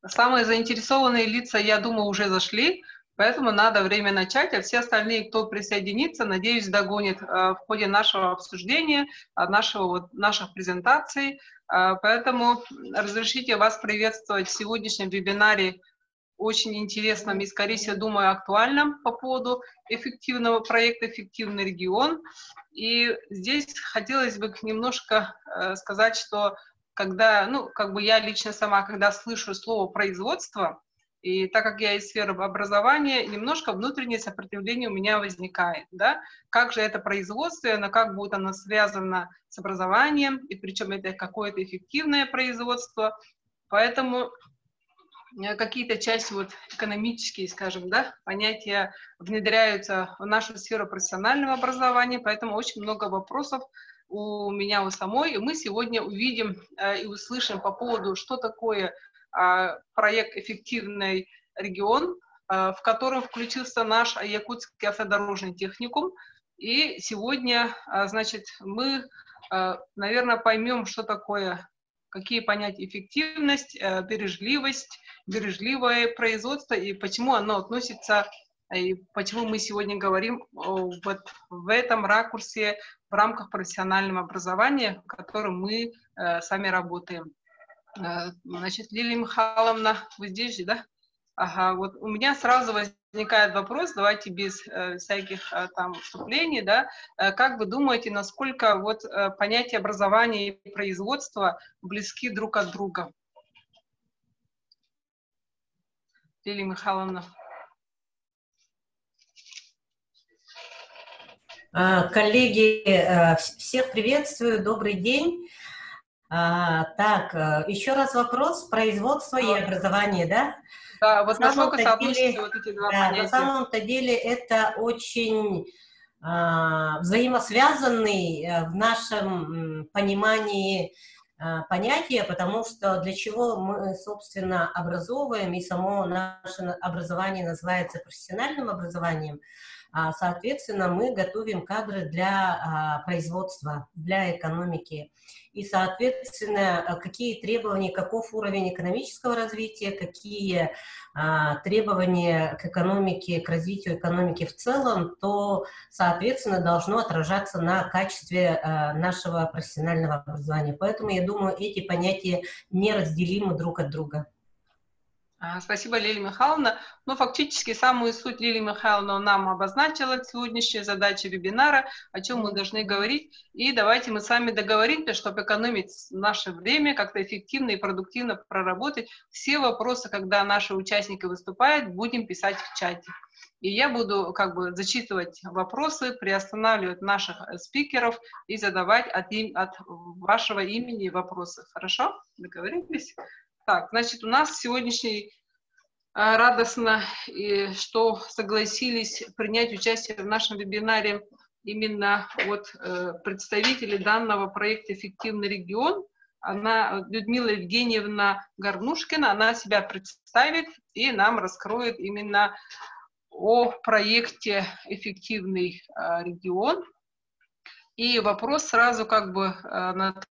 Самые заинтересованные лица, я думаю, уже зашли, поэтому надо время начать, а все остальные, кто присоединится, надеюсь, догонит в ходе нашего обсуждения, наших презентаций. Поэтому разрешите вас приветствовать в сегодняшнем вебинаре, очень интересном и, скорее всего, думаю, актуальном по поводу эффективного проекта «Эффективный регион». И здесь хотелось бы немножко сказать, что когда, я лично сама, когда слышу слово «производство», и так как я из сферы образования, немножко внутреннее сопротивление у меня возникает, да, как же это производство, как будет оно связано с образованием, и причем это какое-то эффективное производство, поэтому какие-то части экономические, скажем, да, понятия внедряются в нашу сферу профессионального образования, поэтому очень много вопросов у меня у самой, и мы сегодня увидим и услышим по поводу, что такое проект «Эффективный регион», в котором включился наш Якутский автодорожный техникум, и сегодня, значит, мы, наверное, поймем, что такое, какие понятия эффективность, бережливость, бережливое производство и почему оно относится, и почему мы сегодня говорим в этом ракурсе в рамках профессионального образования, в котором мы сами работаем. Значит, Лилия Михайловна, вы здесь же, да? Ага, вот у меня сразу возникает вопрос, давайте без всяких там вступлений, да, как вы думаете, насколько понятия образования и производства близки друг от друга? Лилия Михайловна. Коллеги, всех приветствую, добрый день. Так, еще раз вопрос: производство и образование, да? Да, вот насколько соотносятся вот эти два понятия? На самом-то деле это очень взаимосвязанный в нашем понимании понятия, потому что для чего мы, собственно, образовываем, и само наше образование называется профессиональным образованием, соответственно, мы готовим кадры для производства, для экономики. И, соответственно, какие требования, каков уровень экономического развития, какие требования к экономике, к развитию экономики в целом, то, соответственно, должно отражаться на качестве нашего профессионального образования. Поэтому, я думаю, эти понятия неразделимы друг от друга. Спасибо, Лилия Михайловна. Фактически самую суть Лилия Михайловна нам обозначила сегодняшняя задача вебинара, о чем мы должны говорить. И давайте мы сами договоримся, чтобы экономить наше время, как-то эффективно и продуктивно проработать все вопросы, когда наши участники выступают, будем писать в чате. И я буду зачитывать вопросы, приостанавливать наших спикеров и задавать от вашего имени вопросы. Хорошо? Договорились? Так, значит, у нас сегодняшний радостно, что согласились принять участие в нашем вебинаре именно представители данного проекта «Эффективный регион». Людмила Евгеньевна Горнушкина, она себя представит и нам раскроет именно о проекте «Эффективный регион». И вопрос сразу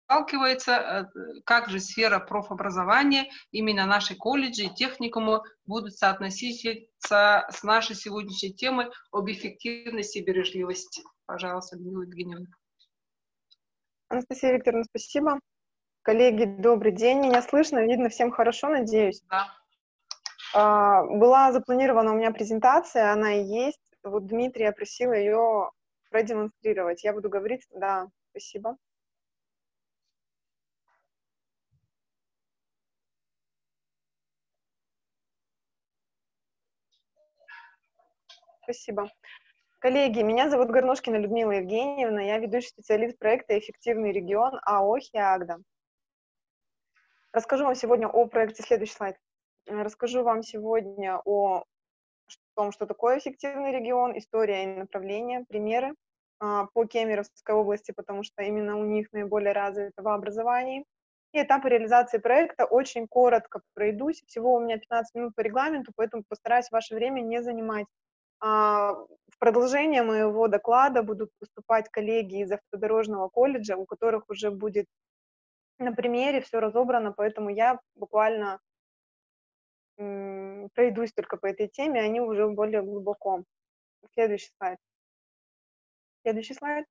наталкивается, как же сфера профобразования, именно наши колледжи и техникумы будут соотноситься с нашей сегодняшней темой об эффективности и бережливости. Пожалуйста, Людмила Евгеньевна. Анастасия Викторовна, спасибо. Коллеги, добрый день. Меня слышно, видно всем хорошо, надеюсь? Да. Была запланирована у меня презентация, она и есть. Вот Дмитрия просила ее продемонстрировать. Я буду говорить, да, спасибо. Спасибо. Коллеги, меня зовут Горнушкина Людмила Евгеньевна, я ведущий специалист проекта «Эффективный регион» АО «Хиагда». Расскажу вам сегодня о проекте, следующий слайд. Расскажу вам сегодня о том, что такое эффективный регион, история и направления, примеры по Кемеровской области, потому что именно у них наиболее развито в образовании. И этапы реализации проекта очень коротко пройдусь. Всего у меня 15 минут по регламенту, поэтому постараюсь ваше время не занимать. В продолжение моего доклада будут выступать коллеги из автодорожного колледжа, у которых уже будет на примере все разобрано, поэтому я буквально пройдусь только по этой теме, они уже более глубоко. Следующий слайд. Следующий слайд.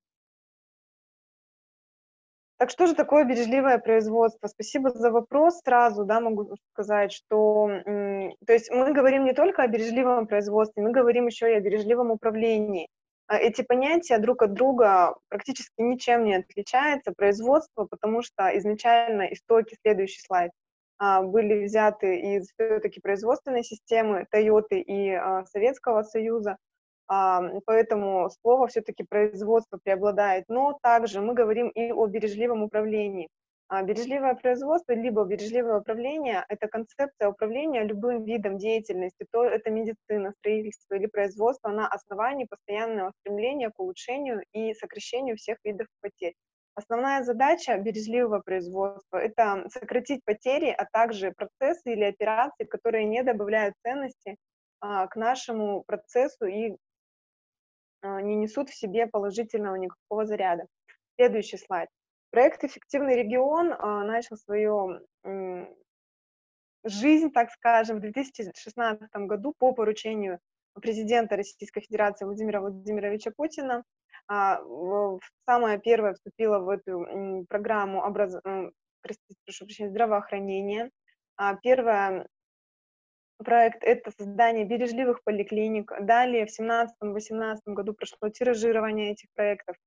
Так что же такое бережливое производство? Спасибо за вопрос. Сразу, да, могу сказать, что, то есть мы говорим не только о бережливом производстве, мы говорим еще и о бережливом управлении. Эти понятия друг от друга практически ничем не отличаются. Производство, потому что изначально истоки, следующий слайд, были взяты из все-таки производственной системы Тойоты и Советского Союза. Поэтому слово все-таки производство преобладает, но также мы говорим и о бережливом управлении. Бережливое производство либо бережливое управление – это концепция управления любым видом деятельности, то это медицина, строительство или производство на основании постоянного стремления к улучшению и сокращению всех видов потерь. Основная задача бережливого производства – это сократить потери, а также процессы или операции, которые не добавляют ценности к нашему процессу и не несут в себе положительного никакого заряда. Следующий слайд. Проект «Эффективный регион» начал свою жизнь, так скажем, в 2016 году по поручению президента Российской Федерации Владимира Владимировича Путина. Самое первое вступила в эту программу здравоохранения. Первое проект – это создание бережливых поликлиник. Далее в 2017-2018 году прошло тиражирование этих проектов.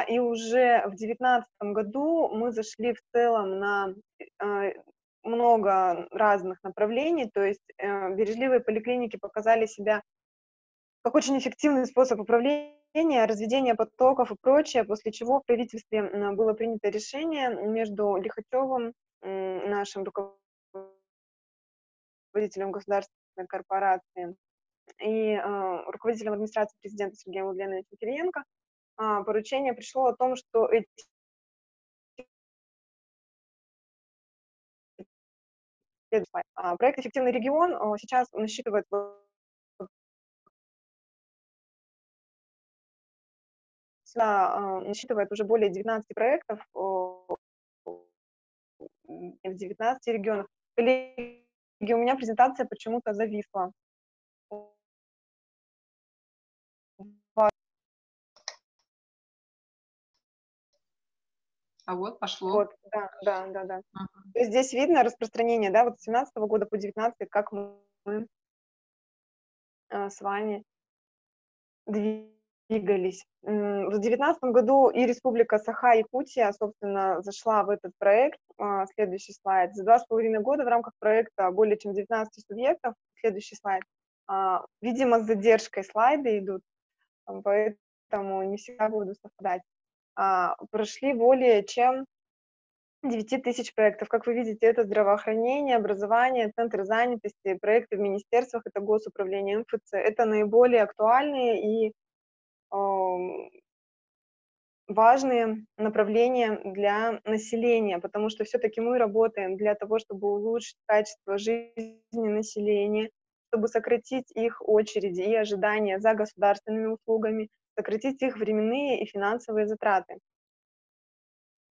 И уже в 2019 году мы зашли в целом на много разных направлений, то есть бережливые поликлиники показали себя как очень эффективный способ управления, разведения потоков и прочее, после чего в правительстве было принято решение между Лихачевым, нашим руководителем государственной корпорации, и руководителем администрации президента Сергеем Владимировичем Кириенко, поручение пришло о том, что эти проект «Эффективный регион» сейчас насчитывает уже более 19 проектов в 19 регионах. Коллеги, у меня презентация почему-то зависла. А вот пошло. Вот, да. То есть здесь видно распространение, да, вот с 2017 года по 2019, как мы с вами двигались. В 2019 году и Республика Саха-Якутия, собственно, зашла в этот проект. Следующий слайд. За 2,5 года в рамках проекта более чем 19 субъектов. Следующий слайд. Видимо, с задержкой слайды идут, поэтому не всегда буду совпадать. Прошли более чем 9 тысяч проектов. Как вы видите, это здравоохранение, образование, центры занятости, проекты в министерствах, это госуправление, МФЦ. Это наиболее актуальные и важные направления для населения, потому что все-таки мы работаем для того, чтобы улучшить качество жизни населения, чтобы сократить их очереди и ожидания за государственными услугами, сократить их временные и финансовые затраты.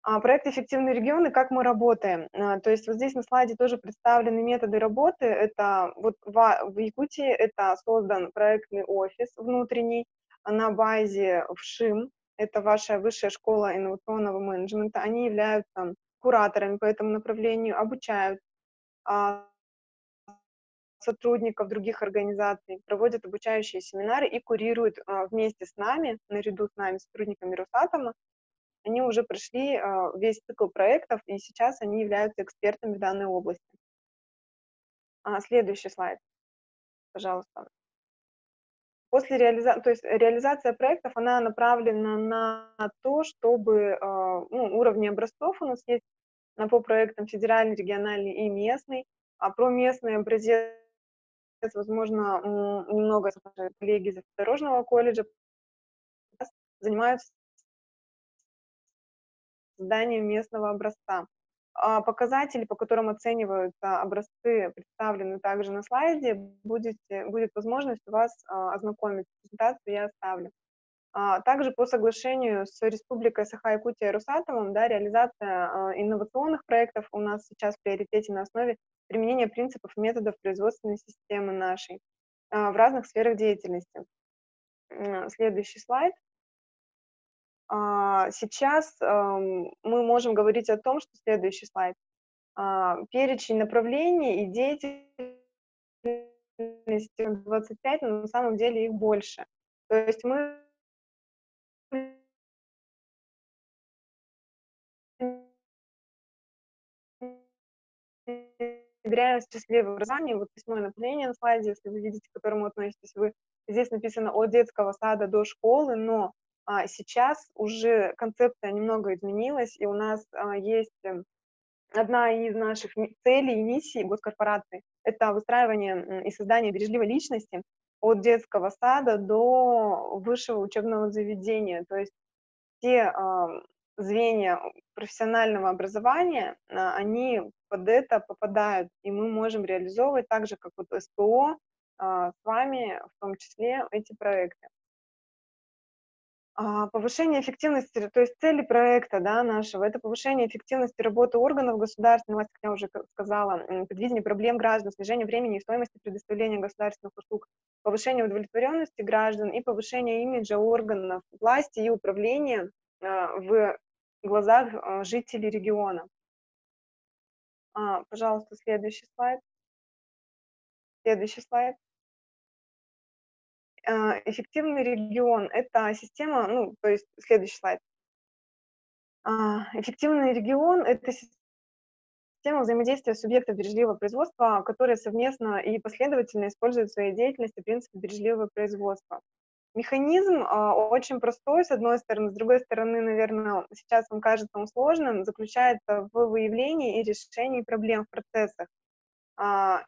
Проект «Эффективный регион» и как мы работаем. То есть вот здесь на слайде тоже представлены методы работы. Это вот в Якутии это создан проектный офис внутренний на базе ВШИМ. Это ваша высшая школа инновационного менеджмента. Они являются кураторами по этому направлению, обучают сотрудников других организаций, проводят обучающие семинары и курируют вместе с нами, наряду с нами, сотрудниками Росатома. Они уже прошли весь цикл проектов, и сейчас они являются экспертами в данной области. Следующий слайд, пожалуйста. После реализация проектов, она направлена на то, чтобы уровни образцов у нас есть по проектам федеральный, региональный и местный. Про местный образец, возможно, немного коллеги из Дорожного колледжа занимаются созданием местного образца. Показатели, по которым оцениваются образцы, представлены также на слайде. Будет возможность у вас ознакомиться. Презентацию я оставлю. Также по соглашению с Республикой Саха-Якутия и Росатомом, да, реализация инновационных проектов у нас сейчас в приоритете на основе применение принципов и методов производственной системы нашей в разных сферах деятельности. Следующий слайд. Сейчас мы можем говорить о том, что следующий слайд. Перечень направлений и деятельности 25, но на самом деле их больше. То есть мы внедряем счастливое образование. Вот 8 направление на слайде, если вы видите, к которому относитесь вы. Здесь написано от детского сада до школы, но сейчас уже концепция немного изменилась, и у нас есть одна из наших целей и миссий госкорпорации — это выстраивание и создание бережливой личности от детского сада до высшего учебного заведения. То есть те звенья профессионального образования, они под это попадают, и мы можем реализовывать так же, как вот СПО, с вами в том числе эти проекты. Повышение эффективности, то есть цели проекта, да, нашего — это повышение эффективности работы органов государственной власти, как я уже сказала, предвидение проблем граждан, снижение времени и стоимости предоставления государственных услуг, повышение удовлетворенности граждан и повышение имиджа органов власти и управления в глазах жителей региона. Пожалуйста, следующий слайд. Следующий слайд. Эффективный регион — это система, ну, то есть следующий слайд. Эффективный регион — это система взаимодействия субъектов бережливого производства, которые совместно и последовательно используют в своей деятельности принципы бережливого производства. Механизм очень простой, с одной стороны, с другой стороны, наверное, сейчас он кажется сложным, заключается в выявлении и решении проблем в процессах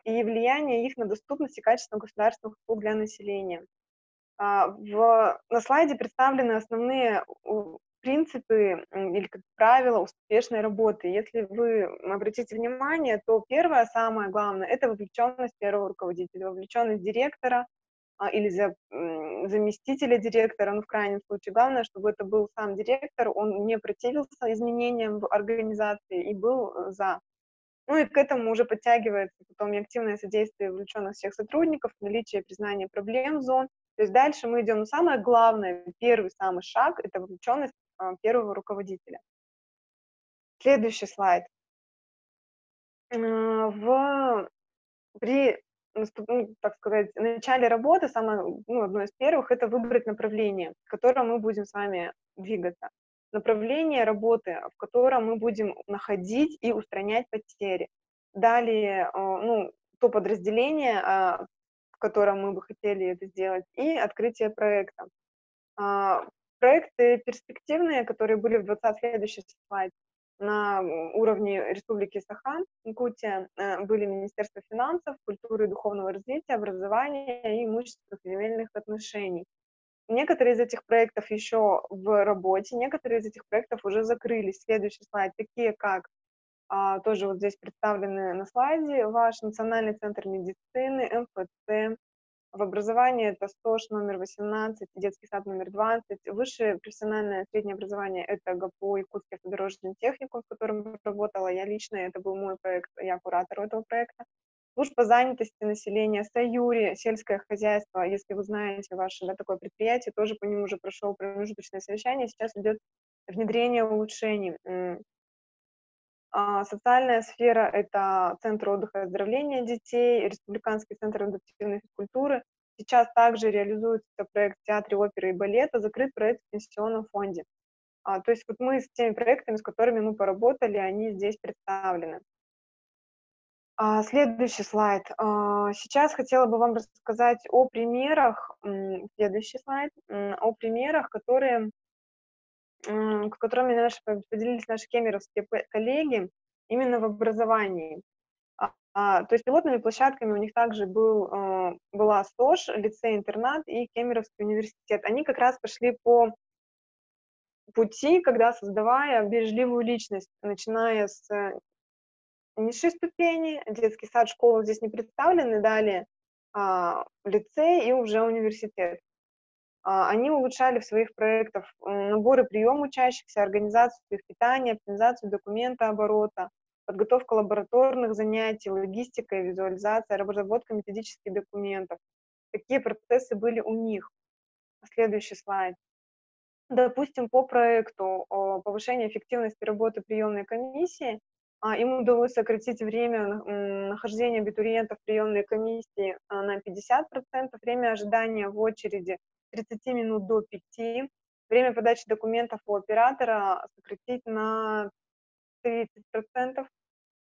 и влиянии их на доступность и качество государственных услуг для населения. На слайде представлены основные принципы или как правило успешной работы. Если вы обратите внимание, то первое, самое главное — это вовлеченность первого руководителя, вовлеченность директора или заместителя директора, ну, в крайнем случае. Главное, чтобы это был сам директор, он не противился изменениям в организации и был за. Ну и к этому уже подтягивается потом и активное содействие вовлеченных всех сотрудников, наличие и признание проблем зон. То есть дальше мы идем, но самое главное, первый самый шаг — это вовлеченность первого руководителя. Следующий слайд. При, так сказать, начале работы одно из первых — это выбрать направление, в котором мы будем с вами двигаться. Направление работы, в котором мы будем находить и устранять потери. Далее, то подразделение, в котором мы бы хотели это сделать, и открытие проекта. Проекты перспективные, которые были в 20 следующий слайд, на уровне Республики Саха, Якутия, были Министерство финансов, культуры и духовного развития, образования и имущественных и земельных отношений. Некоторые из этих проектов еще в работе, некоторые из этих проектов уже закрылись. Следующий слайд, такие как, тоже вот здесь представлены на слайде, ваш Национальный центр медицины, МФЦ. В образовании это СТОШ номер 18, детский сад номер 20, высшее профессиональное среднее образование — это ГАПО, Якутский автодорожный техникум, в котором работала я лично, это был мой проект, я куратор этого проекта. Служба занятости населения, Саюри, сельское хозяйство, если вы знаете ваше такое предприятие, тоже по нему уже прошел промежуточное совещание, сейчас идет внедрение улучшений. Социальная сфера — это Центр отдыха и оздоровления детей, Республиканский центр адаптивной физкультуры. Сейчас также реализуется проект в Театре оперы и балета, закрыт проект в Пенсионном фонде. То есть вот мы с теми проектами, с которыми мы поработали, они здесь представлены. Следующий слайд. Сейчас хотела бы вам рассказать о примерах, следующий слайд, о примерах, которыми поделились наши кемеровские коллеги именно в образовании. То есть пилотными площадками у них также была СТОШ, лицей-интернат и Кемеровский университет. Они как раз пошли по пути, когда создавая бережливую личность, начиная с низшей ступени, детский сад, школа здесь не представлены, далее лицей и уже университет. Они улучшали в своих проектах набор и прием учащихся, организацию их питания, оптимизацию документооборота, подготовка лабораторных занятий, логистика и визуализация, разработка методических документов. Какие процессы были у них? Следующий слайд. Допустим, по проекту повышения эффективности работы приемной комиссии им удалось сократить время нахождения абитуриентов в приемной комиссии на 50%, время ожидания в очереди с 30 минут до 5, время подачи документов у оператора сократить на 30%,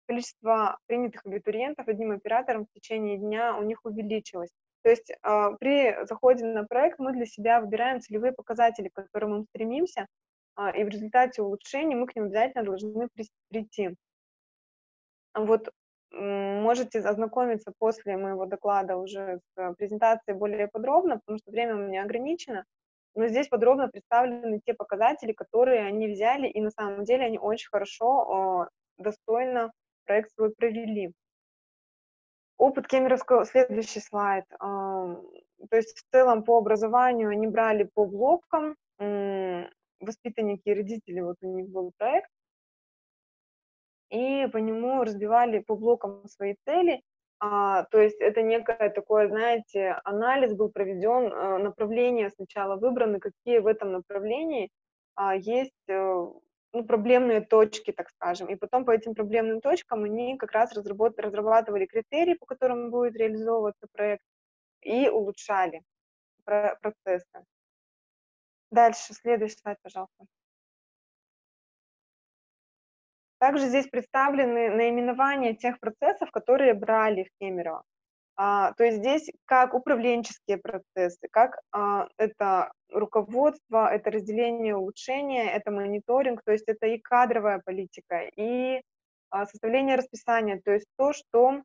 количество принятых абитуриентов одним оператором в течение дня у них увеличилось. То есть при заходе на проект мы для себя выбираем целевые показатели, к которым мы стремимся, и в результате улучшений мы к ним обязательно должны прийти. Вот можете ознакомиться после моего доклада уже с презентацией более подробно, потому что время у меня ограничено, но здесь подробно представлены те показатели, которые они взяли, и на самом деле они очень хорошо, достойно проект свой провели. Опыт Кемеровского, следующий слайд. То есть в целом по образованию они брали по блокам, воспитанники и родители, вот у них был проект, и по нему разбивали по блокам свои цели. То есть это некое такое, знаете, анализ был проведен, направления сначала выбраны, какие в этом направлении есть проблемные точки, так скажем. И потом по этим проблемным точкам они как раз разрабатывали критерии, по которым будет реализовываться проект, и улучшали процессы. Дальше, следующий слайд, пожалуйста. Также здесь представлены наименования тех процессов, которые брали в Кемерово. То есть здесь как управленческие процессы, как это руководство, это разделение улучшения, это мониторинг, то есть это и кадровая политика, и составление расписания, то есть то, что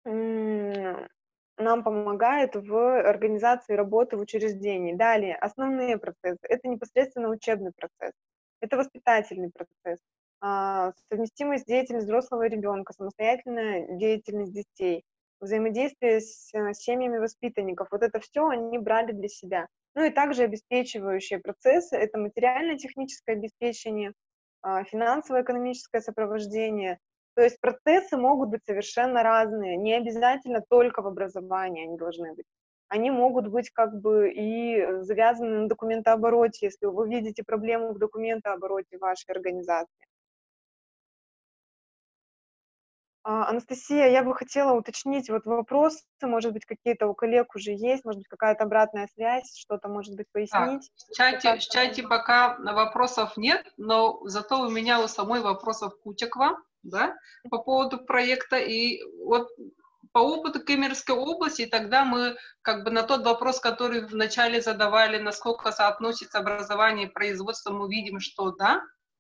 нам помогает в организации работы в учреждении. Далее, основные процессы, это непосредственно учебный процесс, это воспитательный процесс, совместимость деятельности взрослого ребенка, самостоятельная деятельность детей, взаимодействие с семьями воспитанников. Вот это все они брали для себя. Ну и также обеспечивающие процессы, это материально-техническое обеспечение, финансово-экономическое сопровождение. То есть процессы могут быть совершенно разные, не обязательно только в образовании они должны быть. Они могут быть как бы и завязаны на документообороте, если вы видите проблему в документообороте вашей организации. Анастасия, я бы хотела уточнить вот вопросы, может быть, какие-то у коллег уже есть, может быть, какая-то обратная связь, что-то, может быть, пояснить. Так, в чате пока вопросов нет, но зато у меня у самой вопросов куча к вам, да, по поводу проекта. И вот по опыту Кемеровской области, тогда мы как бы на тот вопрос, который вначале задавали, насколько соотносится образование и производство, мы видим, что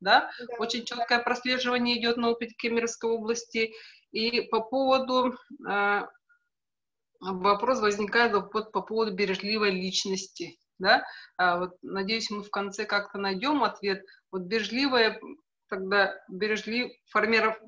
да, очень четкое прослеживание идет на опыт Кемеровской области. И по поводу, вопрос возникает по поводу бережливой личности, да, вот, надеюсь, мы в конце как-то найдем ответ. Вот бережливое, тогда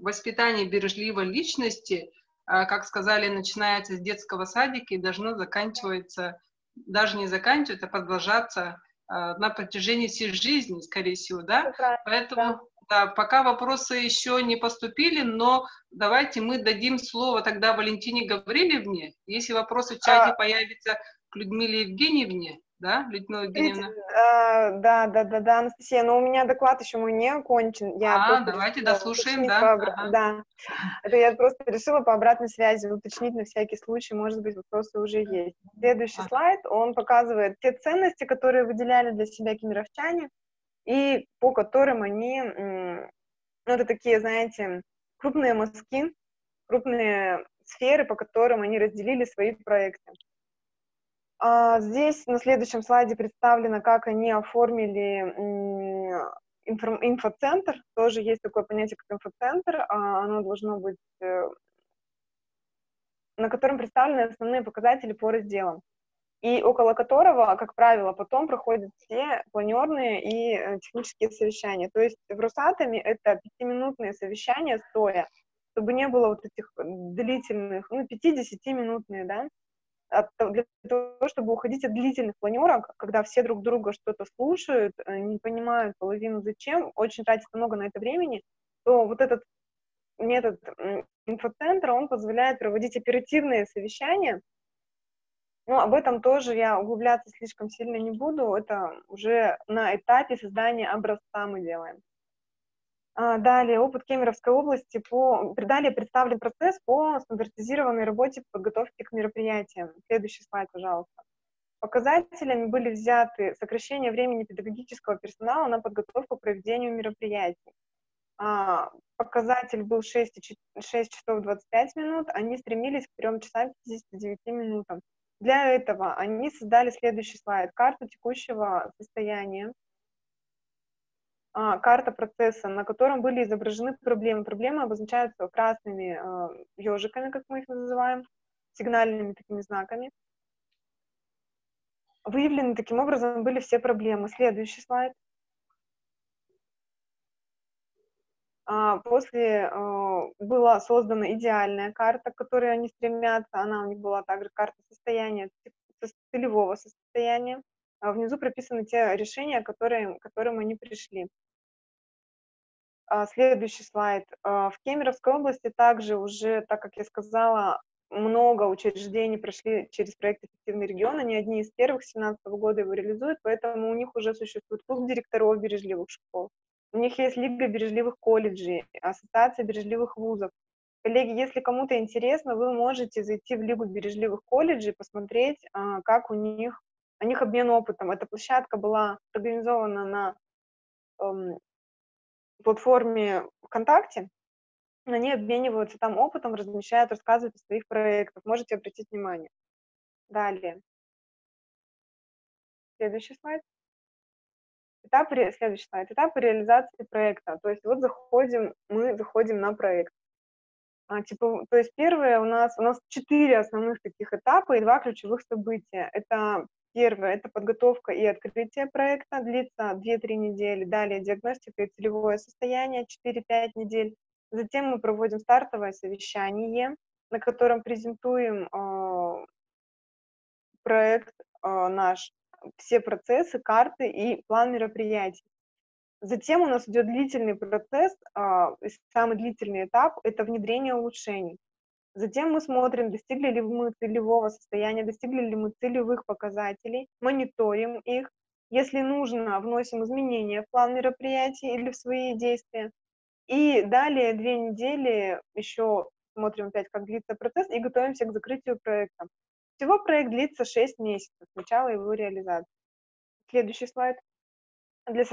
воспитание бережливой личности, как сказали, начинается с детского садика и должно заканчиваться, даже не заканчиваться, а продолжаться на протяжении всей жизни, скорее всего, да? Поэтому, да, пока вопросы еще не поступили, но давайте мы дадим слово тогда Валентине Гаврилевне. Если вопросы в чате появятся к Людмиле Евгеньевне, да, Людмила Евгеньевна? Да, Анастасия, но у меня доклад еще мой не окончен. Давайте дослушаем, да. Да, это я просто решила по обратной связи уточнить на всякий случай, может быть, вопросы уже есть. Следующий слайд, он показывает те ценности, которые выделяли для себя кемеровчане, и по которым они, это такие, знаете, крупные мазки, крупные сферы, по которым они разделили свои проекты. Здесь на следующем слайде представлено, как они оформили инфоцентр. Тоже есть такое понятие, как инфоцентр. Оно должно быть, на котором представлены основные показатели по разделам. И около которого, как правило, потом проходят все планерные и технические совещания. То есть в Росатоме это 5-минутные совещания стоя, чтобы не было вот этих длительных, 5-10-минутные, да, для того, чтобы уходить от длительных планерок, когда все друг друга что-то слушают, не понимают половину зачем, очень тратится много на это времени, то вот этот метод инфоцентра, он позволяет проводить оперативные совещания. Но об этом тоже я углубляться слишком сильно не буду. Это уже на этапе создания образца мы делаем. Далее, опыт Кемеровской области. Далее представлен процесс по стандартизированной работе по подготовке к мероприятиям. Следующий слайд, пожалуйста. Показателями были взяты сокращение времени педагогического персонала на подготовку к проведению мероприятий. Показатель был 6 часов 25 минут, они стремились к 3 часам 59 минутам. Для этого они создали следующий слайд. Карту текущего состояния, карта процесса, на котором были изображены проблемы. Проблемы обозначаются красными ежиками, как мы их называем, сигнальными такими знаками. Выявлены таким образом были все проблемы. Следующий слайд. После была создана идеальная карта, к которой они стремятся. Она у них была также карта состояния, целевого состояния. Внизу прописаны те решения, к которым они пришли. Следующий слайд. В Кемеровской области также уже, так как я сказала, много учреждений прошли через проект «Эффективный регион». Они одни из первых с 2017 года его реализуют, поэтому у них уже существует клуб директоров бережливых школ. У них есть Лига бережливых колледжей, Ассоциация бережливых вузов. Коллеги, если кому-то интересно, вы можете зайти в Лигу бережливых колледжей, посмотреть, как у них обмен опытом. Эта площадка была организована на платформе ВКонтакте. Они обмениваются там опытом, размещают, рассказывают о своих проектах. Можете обратить внимание. Далее. Следующий слайд. Следующий слайд. Этапы реализации проекта. То есть вот мы заходим на проект. То есть первое у нас 4 основных таких этапа и 2 ключевых события. Это первое, это подготовка и открытие проекта, длится 2-3 недели. Далее диагностика и целевое состояние, 4-5 недель. Затем мы проводим стартовое совещание, на котором презентуем проект наш, все процессы, карты и план мероприятий. Затем у нас идет длительный процесс, самый длительный этап – это внедрение улучшений. Затем мы смотрим, достигли ли мы целевого состояния, достигли ли мы целевых показателей, мониторим их. Если нужно, вносим изменения в план мероприятий или в свои действия. И далее 2 недели еще смотрим опять, как длится процесс, и готовимся к закрытию проекта. Всего проект длится 6 месяцев с начала его реализации. Следующий слайд. Для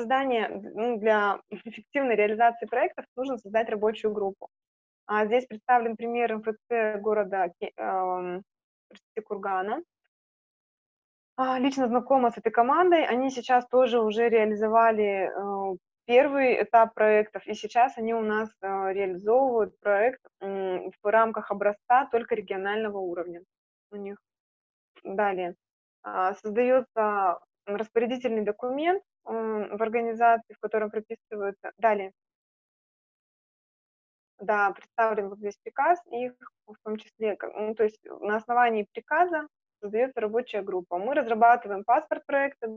эффективной реализации проектов нужно создать рабочую группу. Здесь представлен пример МФЦ города Кургана. Лично знакома с этой командой. Они сейчас тоже уже реализовали первый этап проектов, и сейчас они у нас реализовывают проект в рамках образца только регионального уровня у них. Далее. Создается распорядительный документ в организации, в котором прописываются. Далее. Да, представлен вот здесь приказ, и в том числе, то есть на основании приказа создается рабочая группа. Мы разрабатываем паспорт проекта.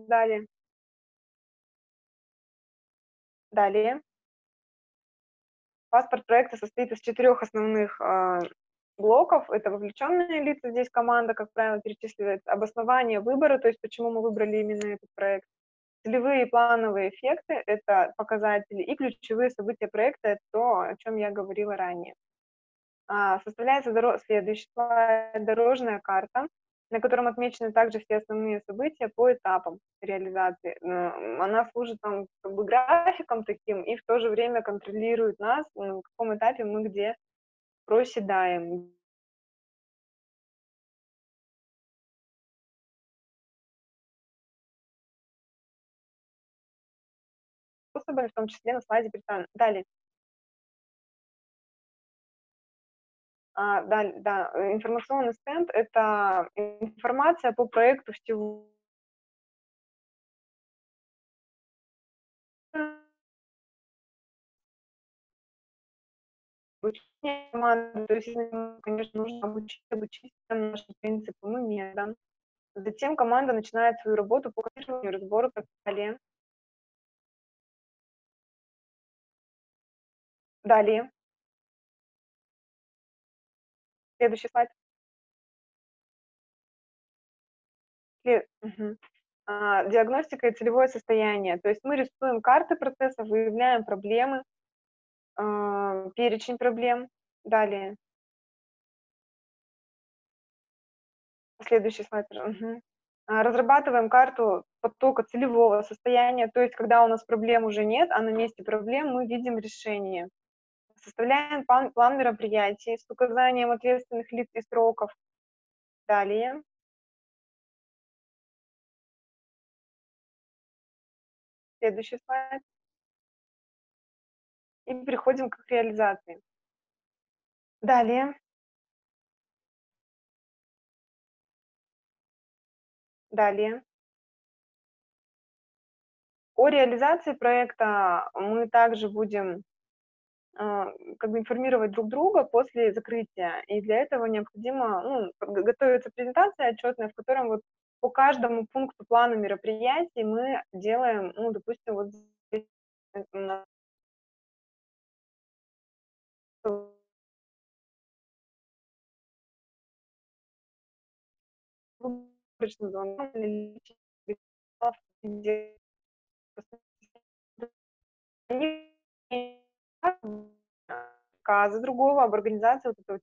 Далее. Паспорт проекта состоит из 4 основных блоков. Это вовлеченные лица, здесь команда, как правило, перечисливается. Обоснование выбора, то есть почему мы выбрали именно этот проект. Целевые и плановые эффекты – это показатели, и ключевые события проекта – это то, о чем я говорила ранее. Составляется следующий слайд, дорожная карта, на котором отмечены также все основные события по этапам реализации. Она служит нам как бы графиком таким и в то же время контролирует нас, в каком этапе мы где проседаем. Способами, в том числе на слайде представлен. Далее. Да, информационный стенд – это информация по проекту всего. Обучение команды, то есть, конечно, нужно обучить наши принципы, мы методам. Затем команда начинает свою работу по кодированию, разбору и так далее. Далее. Следующий слайд. Мгм. Диагностика и целевое состояние. То есть мы рисуем карты процессов, выявляем проблемы, перечень проблем. Далее. Следующий слайд. Мгм. Разрабатываем карту потока целевого состояния, то есть когда у нас проблем уже нет, а на месте проблем мы видим решение. Составляем план мероприятий с указанием ответственных лиц и сроков. Далее. Следующий слайд. И переходим к реализации. Далее. Далее. О реализации проекта мы также будем как бы информировать друг друга после закрытия. И для этого необходимо готовится презентация отчетная, в котором вот по каждому пункту плана мероприятий мы делаем, ну, допустим, вот здесь у нас выборочным звонком или за другого об организации вот этого.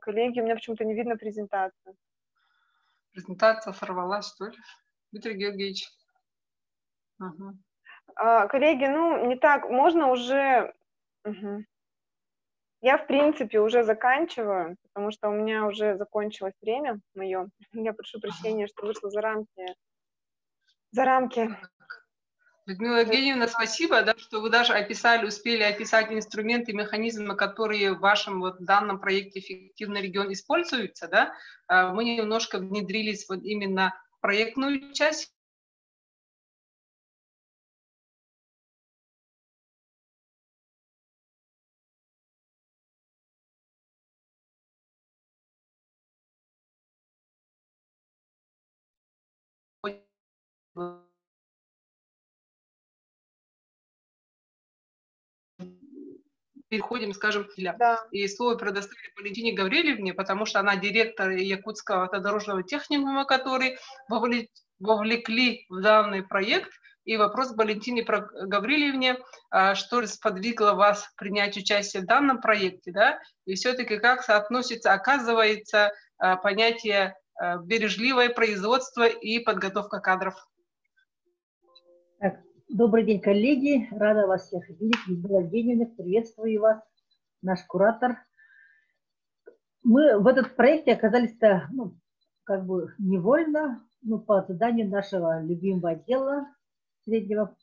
Коллеги, у меня почему-то не видно презентацию. Презентация сорвалась, что ли? Дмитрий Георгиевич. Ага. Коллеги, ну, не так, можно уже... Угу. Я, в принципе, уже заканчиваю, потому что у меня уже закончилось время мое. Я прошу прощения, что вышла за рамки. Людмила Евгеньевна, спасибо, да, что вы даже успели описать инструменты, механизмы, которые в вашем вот данном проекте «Эффективный регион» используются, да. Мы немножко внедрились вот именно в проектную часть. Переходим, скажем, Да. и слово предоставили Валентине Гаврилевне, потому что она директор Якутского автодорожного техникума, который вовлекли в данный проект. И вопрос к Валентине Гаврилевне, что сподвигло вас принять участие в данном проекте, да, и все-таки как соотносится, оказывается, понятие бережливое производство и подготовка кадров. Так, добрый день, коллеги. Рада вас всех видеть. Людмила Евгеньевна, приветствую вас, наш куратор. Мы в этот проекте оказались-то, ну, как бы невольно, ну, по заданию нашего любимого отдела среднего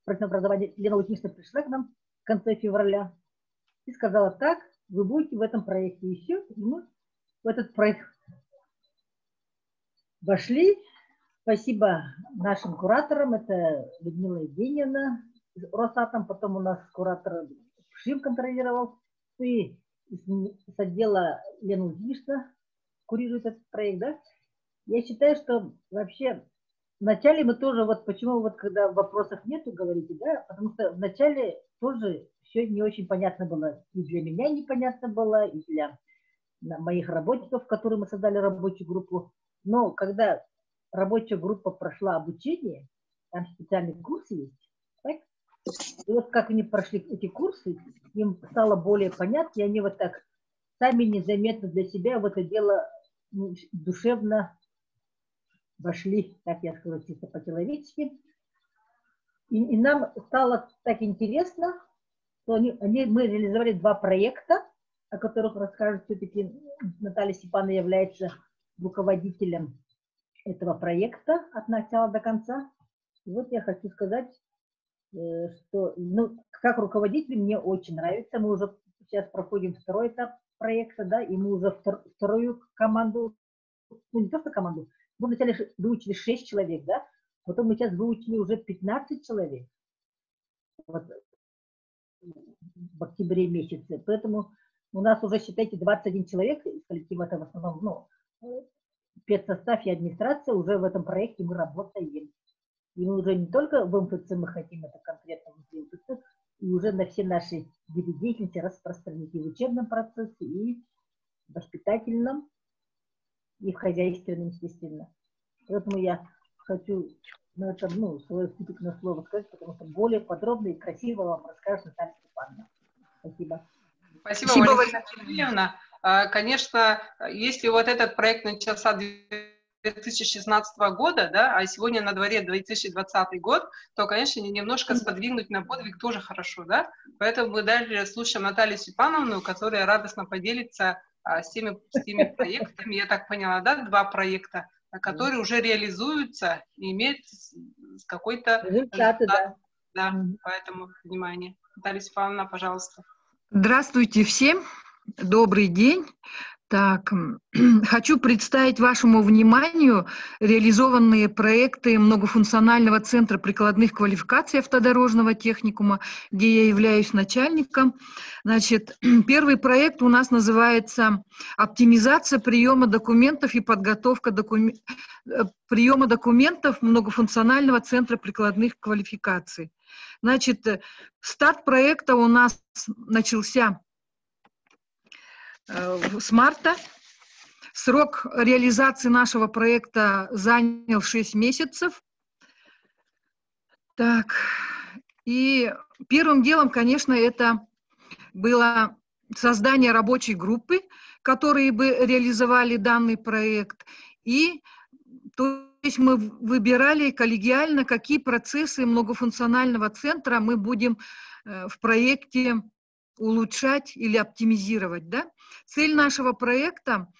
профессионального образования. Лена Лукинична пришла к нам в конце февраля и сказала: так, вы будете в этом проекте. И все, и мы в этот проект вошли. Спасибо нашим кураторам, это Людмила Евгеньевна, Росатом, потом у нас куратор ШИМ контролировал, и с отдела Лена Ильинична курирует этот проект, да. Я считаю, что вообще вначале мы тоже, вот почему вот когда вопросов нету, говорите, да, потому что вначале тоже все не очень понятно было, и для меня непонятно было, и для моих работников, которые мы создали рабочую группу, но когда рабочая группа прошла обучение, там специальные курсы есть, так? И вот как они прошли эти курсы, им стало более понятно, и они вот так сами незаметно для себя в это дело душевно вошли, так я скажу, чисто по-человечески. И нам стало так интересно, что мы реализовали 2 проекта, о которых расскажет все-таки Наталья Степановна, является руководителем этого проекта от начала до конца. И вот я хочу сказать, что, ну, как руководитель мне очень нравится. Мы уже сейчас проходим 2-й этап проекта, да, и мы уже вторую команду, ну, не то что команду, мы вначале выучили 6 человек, да, потом мы сейчас выучили уже 15 человек. Вот, в октябре месяце. Поэтому у нас уже, считайте, 21 человек из коллектива, это в основном, ну, спецсостав и администрация уже в этом проекте мы работаем. И мы уже не только в МФЦ мы хотим это конкретно в МФЦ, и уже на все наши виды деятельности распространить и в учебном процессе, и в воспитательном, и в хозяйственном, естественно. Поэтому я хочу на этом, свое вступительное слово сказать, потому что более подробно и красиво вам расскажет Наталья Степановна. Спасибо. Спасибо, Валентина Сергеевна. Конечно, если вот этот проект начался 2016 года, да, а сегодня на дворе 2020 год, то, конечно, немножко сподвигнуть на подвиг тоже хорошо, да. Поэтому мы дальше слушаем Наталью Степановну, которая радостно поделится с теми проектами, я так поняла, да, 2 проекта, которые уже реализуются и имеют какой-то результат. Да, поэтому внимание. Наталья Степановна, пожалуйста. Здравствуйте всем, добрый день. Так, хочу представить вашему вниманию реализованные проекты многофункционального центра прикладных квалификаций автодорожного техникума, где я являюсь начальником. Значит, первый проект у нас называется «Оптимизация приема документов и подготовка приема документов многофункционального центра прикладных квалификаций». Значит, старт проекта у нас начался с марта. Срок реализации нашего проекта занял 6 месяцев. Так, и первым делом, конечно, это было создание рабочей группы, которые бы реализовали данный проект. И то есть мы выбирали коллегиально, какие процессы многофункционального центра мы будем в проекте улучшать или оптимизировать. Да? Цель нашего проекта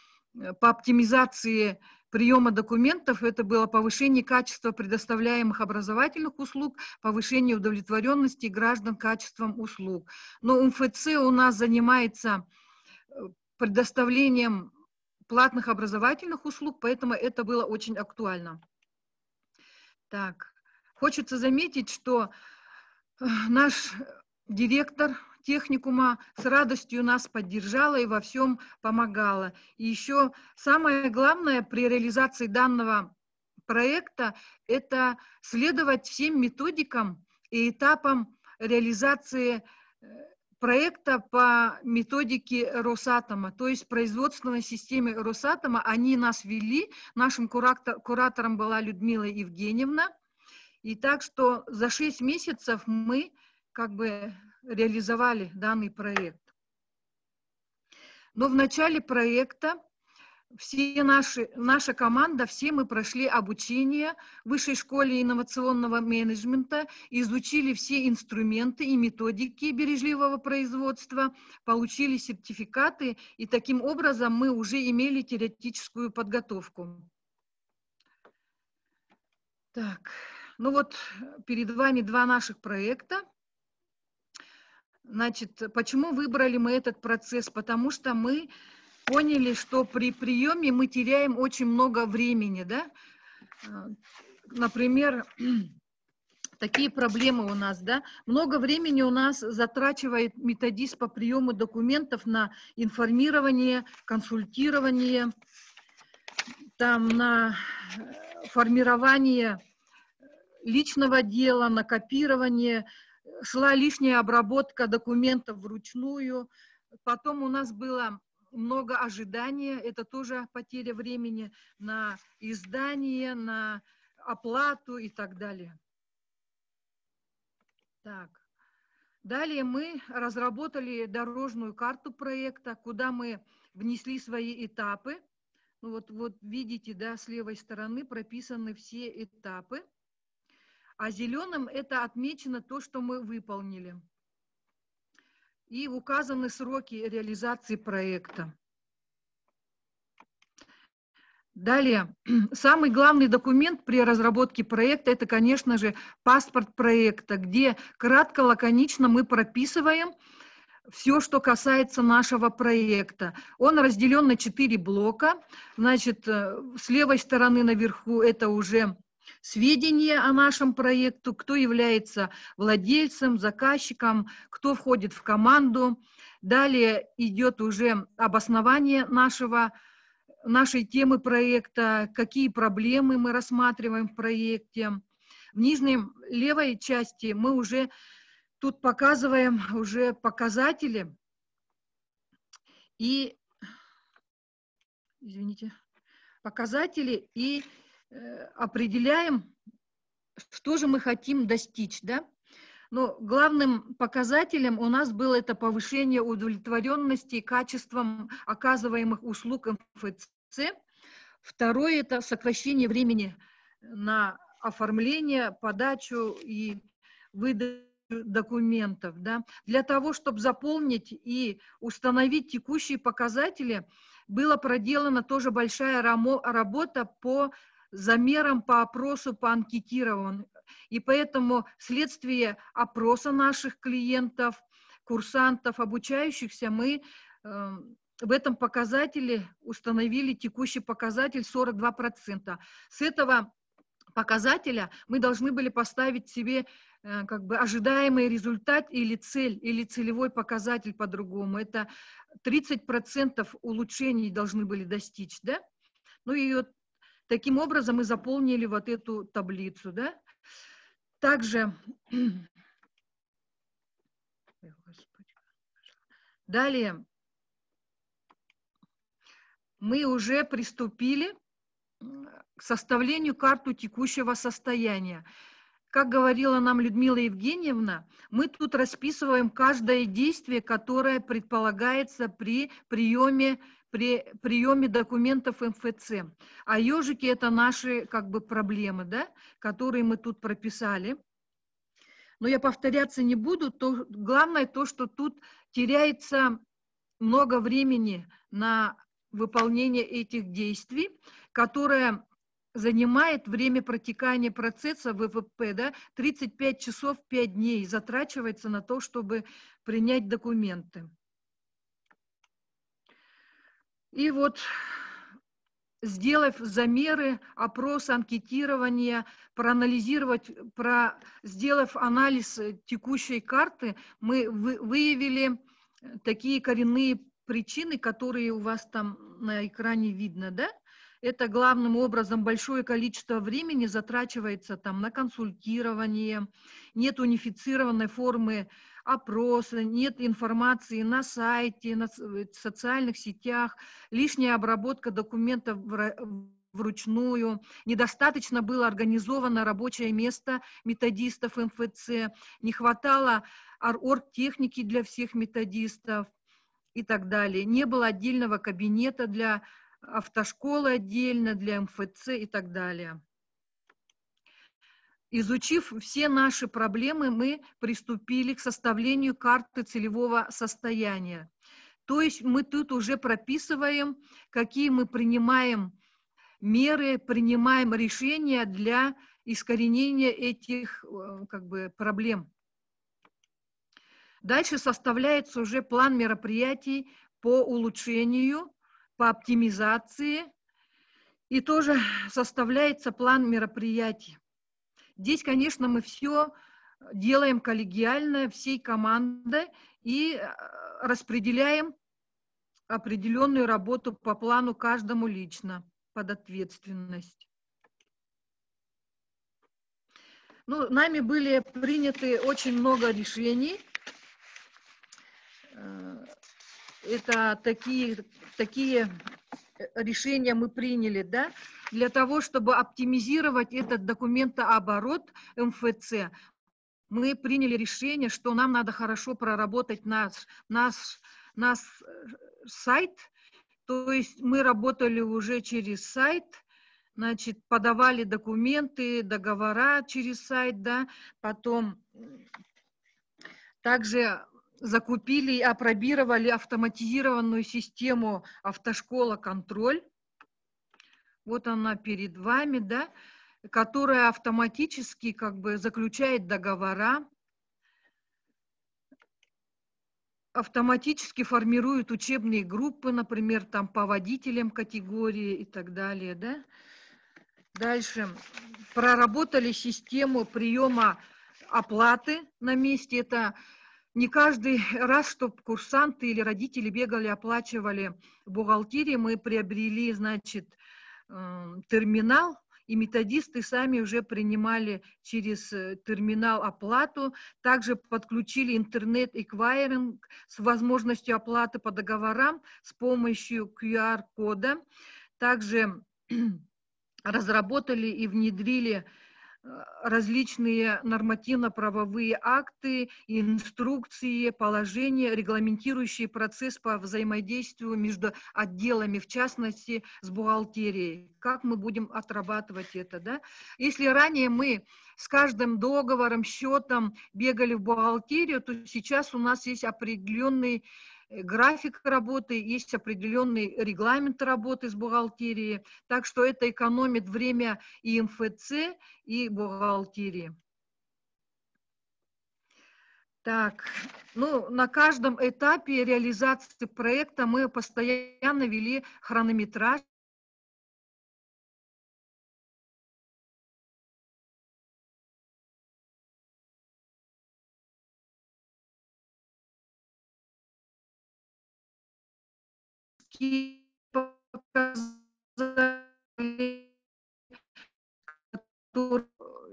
по оптимизации приема документов – это было повышение качества предоставляемых образовательных услуг, повышение удовлетворенности граждан качеством услуг. Но МФЦ у нас занимается предоставлением платных образовательных услуг, поэтому это было очень актуально. Так, хочется заметить, что наш директор техникума с радостью нас поддержала и во всем помогала. И еще самое главное при реализации данного проекта – это следовать всем методикам и этапам реализации проекта по методике Росатома, то есть производственной системе Росатома. Они нас вели, нашим куратором была Людмила Евгеньевна. И так что за 6 месяцев мы как бы реализовали данный проект. Но в начале проекта наша команда, все мы прошли обучение в Высшей школе инновационного менеджмента, изучили все инструменты и методики бережливого производства, получили сертификаты, и таким образом мы уже имели теоретическую подготовку. Так, ну вот перед вами 2 наших проекта. Значит, почему выбрали мы этот процесс? Потому что мы поняли, что при приеме мы теряем очень много времени, да? Например, такие проблемы у нас, да? Много времени у нас затрачивает методист по приему документов на информирование, консультирование, там, на формирование личного дела, на копирование, шла лишняя обработка документов вручную, потом у нас было много ожидания, это тоже потеря времени на издание, на оплату и так далее. Так. Далее мы разработали дорожную карту проекта, куда мы внесли свои этапы. Вот видите, да, с левой стороны прописаны все этапы. А зеленым это отмечено то, что мы выполнили. И указаны сроки реализации проекта. Далее, самый главный документ при разработке проекта – это, конечно же, паспорт проекта, где кратко, лаконично мы прописываем все, что касается нашего проекта. Он разделен на 4 блока. Значит, с левой стороны наверху это уже сведения о нашем проекту, кто является владельцем, заказчиком, кто входит в команду. Далее идет уже обоснование нашего нашей темы проекта, какие проблемы мы рассматриваем в проекте. В нижней левой части мы уже тут показываем уже показатели и, извините, показатели и определяем, что же мы хотим достичь, да? Но главным показателем у нас было это повышение удовлетворенности качеством оказываемых услуг МФЦ. Второе – это сокращение времени на оформление, подачу и выдачу документов. Да. Для того, чтобы заполнить и установить текущие показатели, была проделана тоже большая работа по замерам, по опросу, по анкетированию. И поэтому вследствие опроса наших клиентов, курсантов, обучающихся, мы в этом показателе установили текущий показатель 42%. С этого показателя мы должны были поставить себе как бы ожидаемый результат или цель, или целевой показатель по-другому. Это 30% улучшений должны были достичь, да? Ну и вот таким образом мы заполнили вот эту таблицу, да? Также далее мы уже приступили к составлению карты текущего состояния. Как говорила нам Людмила Евгеньевна, мы тут расписываем каждое действие, которое предполагается при приеме документов МФЦ. А ежики – это наши как бы проблемы, да, которые мы тут прописали. Но я повторяться не буду. Главное то, что тут теряется много времени на выполнение этих действий, которое занимает время протекания процесса ВВП, да, 35 часов 5 дней затрачивается на то, чтобы принять документы. И вот, сделав замеры, опрос, анкетирование, сделав анализ текущей карты, мы выявили такие коренные причины, которые у вас там на экране видно, да? Это главным образом большое количество времени затрачивается там на консультирование, нет унифицированной формы опроса, нет информации на сайте, на социальных сетях, лишняя обработка документов вручную, недостаточно было организовано рабочее место методистов МФЦ, не хватало оргтехники для всех методистов и так далее, не было отдельного кабинета для автошколы отдельно, для МФЦ и так далее. Изучив все наши проблемы, мы приступили к составлению карты целевого состояния. То есть мы тут уже прописываем, какие мы принимаем меры, принимаем решения для искоренения этих как бы проблем. Дальше составляется уже план мероприятий по улучшению, по оптимизации, и тоже составляется план мероприятий. Здесь, конечно, мы все делаем коллегиально, всей командой, и распределяем определенную работу по плану каждому лично, под ответственность. Ну, нами были приняты очень много решений. Это такие решения мы приняли, да, для того, чтобы оптимизировать этот документооборот МФЦ. Мы приняли решение, что нам надо хорошо проработать наш сайт, то есть мы работали уже через сайт, значит, подавали документы, договора через сайт, да, потом также закупили и апробировали автоматизированную систему автошкола «Контроль». Вот она перед вами, да, которая автоматически как бы заключает договора, автоматически формирует учебные группы, например, там по водителям категории и так далее, да. Дальше проработали систему приема оплаты на месте. Это не каждый раз, чтобы курсанты или родители бегали, оплачивали в бухгалтерии, мы приобрели, значит, терминал, и методисты сами уже принимали через терминал оплату. Также подключили интернет-эквайринг с возможностью оплаты по договорам с помощью QR-кода. Также разработали и внедрили различные нормативно-правовые акты, инструкции, положения, регламентирующие процесс по взаимодействию между отделами, в частности, с бухгалтерией. Как мы будем отрабатывать это, да? Если ранее мы с каждым договором, счетом бегали в бухгалтерию, то сейчас у нас есть определенный график работы, есть определенный регламент работы с бухгалтерией, так что это экономит время и МФЦ, и бухгалтерии. Так, ну, на каждом этапе реализации проекта мы постоянно вели хронометраж.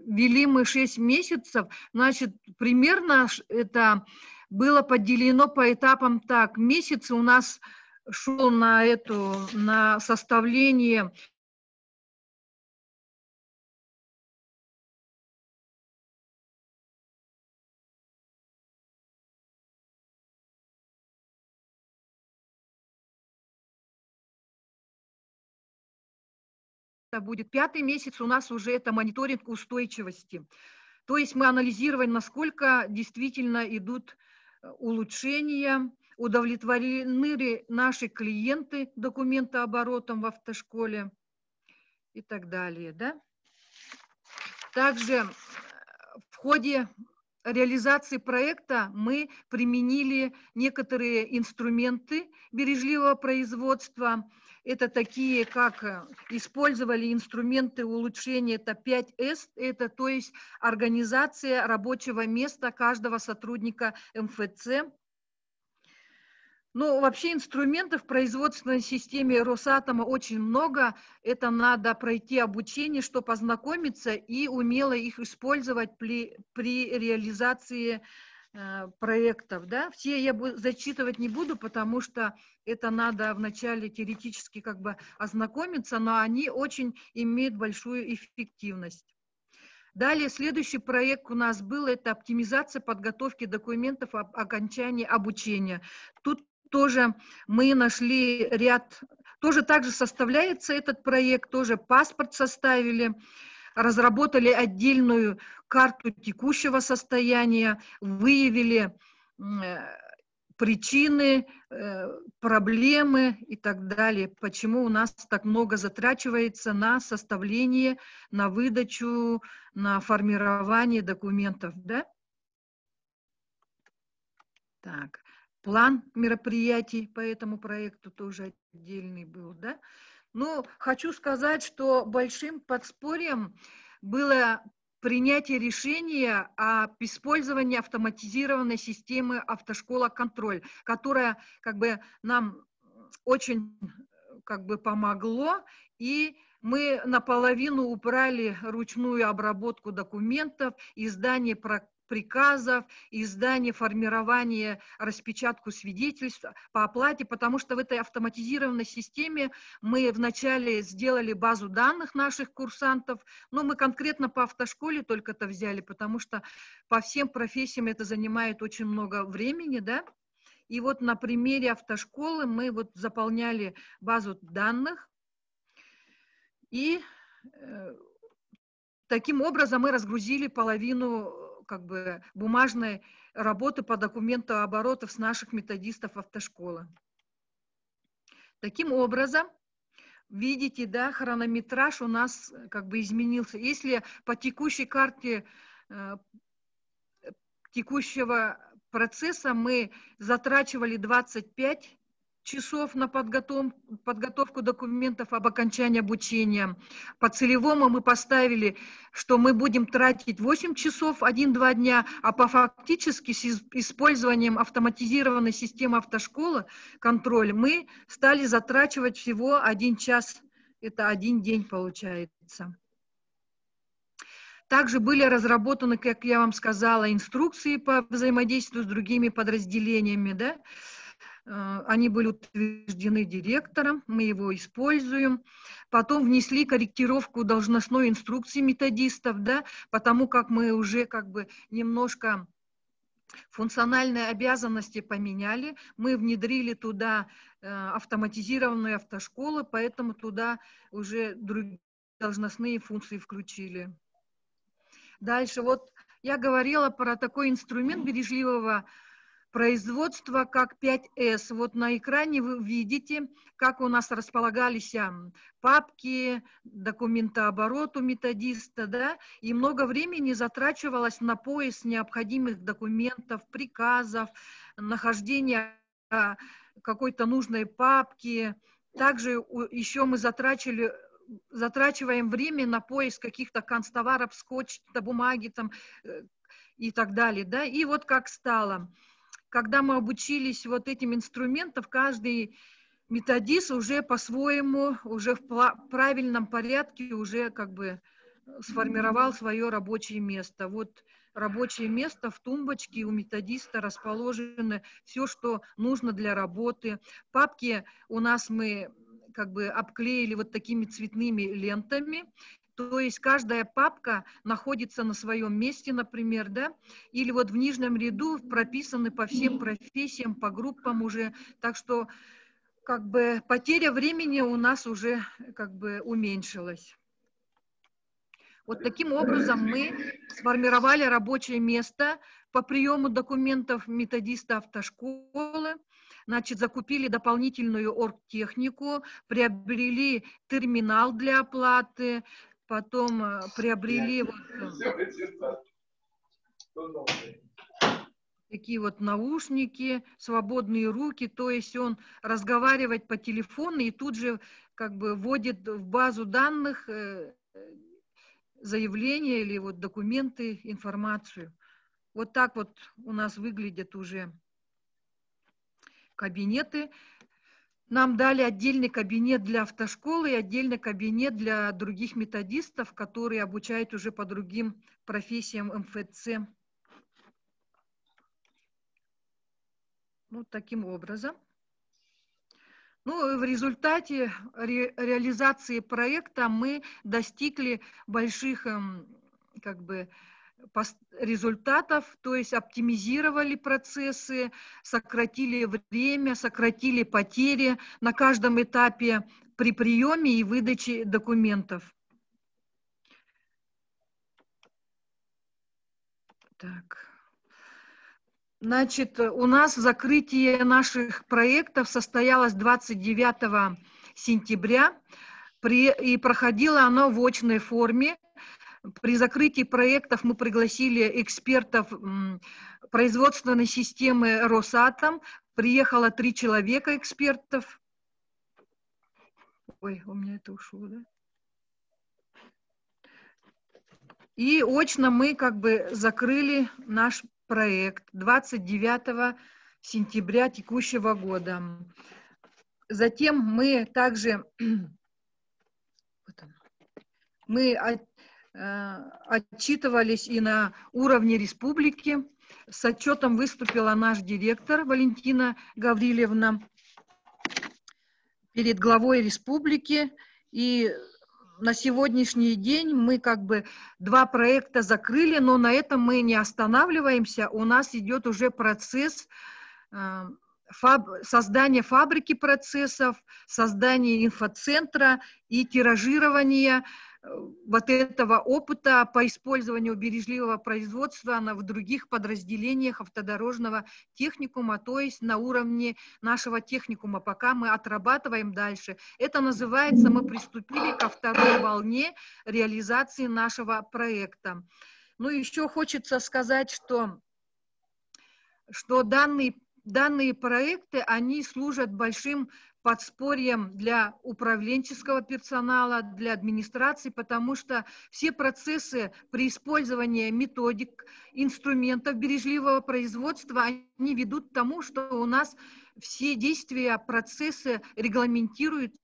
Вели мы 6 месяцев, значит, примерно это было поделено по этапам так. Месяц у нас шел на составление будет 5-й месяц, у нас уже это мониторинг устойчивости. То есть мы анализировали, насколько действительно идут улучшения, удовлетворены ли наши клиенты документооборотом в автошколе и так далее. Да? Также в ходе реализации проекта мы применили некоторые инструменты бережливого производства. Это такие, как использовали инструменты улучшения, это 5С, это то есть организация рабочего места каждого сотрудника МФЦ. Ну, вообще инструментов в производственной системе Росатома очень много. Это надо пройти обучение, чтобы познакомиться и умело их использовать при реализации проектов. Да? Все я зачитывать не буду, потому что это надо вначале теоретически как бы ознакомиться, но они очень имеют большую эффективность. Далее, следующий проект у нас был, это оптимизация подготовки документов об окончании обучения. Тут тоже мы нашли ряд, тоже также составляется этот проект, тоже паспорт составили, разработали отдельную карту текущего состояния, выявили причины, проблемы и так далее, почему у нас так много затрачивается на составление, на выдачу, на формирование документов, да? Так, план мероприятий по этому проекту тоже отдельный был, да? Ну, хочу сказать, что большим подспорьем было принятие решения об использовании автоматизированной системы автошкола «Контроль», которая как бы нам очень как бы помогло, и мы наполовину убрали ручную обработку документов, издание приказов, издание, формирование, распечатку свидетельств по оплате, потому что в этой автоматизированной системе мы вначале сделали базу данных наших курсантов, но мы конкретно по автошколе только это взяли, потому что по всем профессиям это занимает очень много времени, да. И вот на примере автошколы мы вот заполняли базу данных, и таким образом мы разгрузили половину как бы бумажной работы по документообороту с наших методистов автошколы. Таким образом, видите, да, хронометраж у нас как бы изменился. Если по текущей карте текущего процесса мы затрачивали 25 часов на подготовку документов об окончании обучения. По целевому мы поставили, что мы будем тратить 8 часов 1-2 дня, а по фактически с использованием автоматизированной системы автошколы контроль мы стали затрачивать всего 1 час, это 1 день получается. Также были разработаны, как я вам сказала, инструкции по взаимодействию с другими подразделениями, да? Они были утверждены директором, мы его используем. Потом внесли корректировку должностной инструкции методистов, да, потому как мы уже как бы немножко функциональные обязанности поменяли. Мы внедрили туда автоматизированные автошколы, поэтому туда уже другие должностные функции включили. Дальше, вот я говорила про такой инструмент бережливого производства, как 5С. Вот на экране вы видите, как у нас располагались папки, документооборот у методиста, да, и много времени затрачивалось на поиск необходимых документов, приказов, нахождение какой-то нужной папки. Также еще мы затрачиваем время на поиск каких-то канцтоваров, скотч, бумаги там, и так далее, да, и вот как стало. Когда мы обучились вот этим инструментам, каждый методист уже по-своему, уже в правильном порядке уже как бы сформировал свое рабочее место. Вот рабочее место в тумбочке у методиста расположено все, что нужно для работы. Папки у нас мы как бы обклеили вот такими цветными лентами. То есть каждая папка находится на своем месте, например, да, или вот в нижнем ряду прописаны по всем профессиям, по группам уже, так что как бы потеря времени у нас уже как бы уменьшилась. Вот таким образом мы сформировали рабочее место по приему документов методиста автошколы. Значит, закупили дополнительную оргтехнику, приобрели терминал для оплаты, потом приобрели вот такие вот наушники, свободные руки, то есть он разговаривает по телефону и тут же как бы вводит в базу данных заявления или вот документы, информацию. Вот так вот у нас выглядят уже кабинеты. Нам дали отдельный кабинет для автошколы и отдельный кабинет для других методистов, которые обучают уже по другим профессиям МФЦ. Ну, таким образом. Ну, в результате реализации проекта мы достигли больших как бы результатов, то есть оптимизировали процессы, сократили время, сократили потери на каждом этапе при приеме и выдаче документов. Так. Значит, у нас закрытие наших проектов состоялось 29 сентября, и проходило оно в очной форме. При закрытии проектов мы пригласили экспертов производственной системы Росатом. Приехало 3 человека экспертов. Ой, у меня это ушло, да? И очно мы как бы закрыли наш проект 29 сентября текущего года. Затем мы также отчитывались и на уровне республики. С отчетом выступила наш директор Валентина Гаврилевна перед главой республики. И на сегодняшний день мы как бы 2 проекта закрыли, но на этом мы не останавливаемся. У нас идет уже процесс создания фабрики процессов, создания инфоцентра и тиражирования вот этого опыта по использованию бережливого производства в других подразделениях автодорожного техникума, то есть на уровне нашего техникума, пока мы отрабатываем дальше. Это называется, мы приступили ко 2-й волне реализации нашего проекта. Ну, еще хочется сказать, что данный данные проекты, они служат большим подспорьем для управленческого персонала, для администрации, потому что все процессы при использовании методик, инструментов бережливого производства, они ведут к тому, что у нас все действия, процессы регламентируются,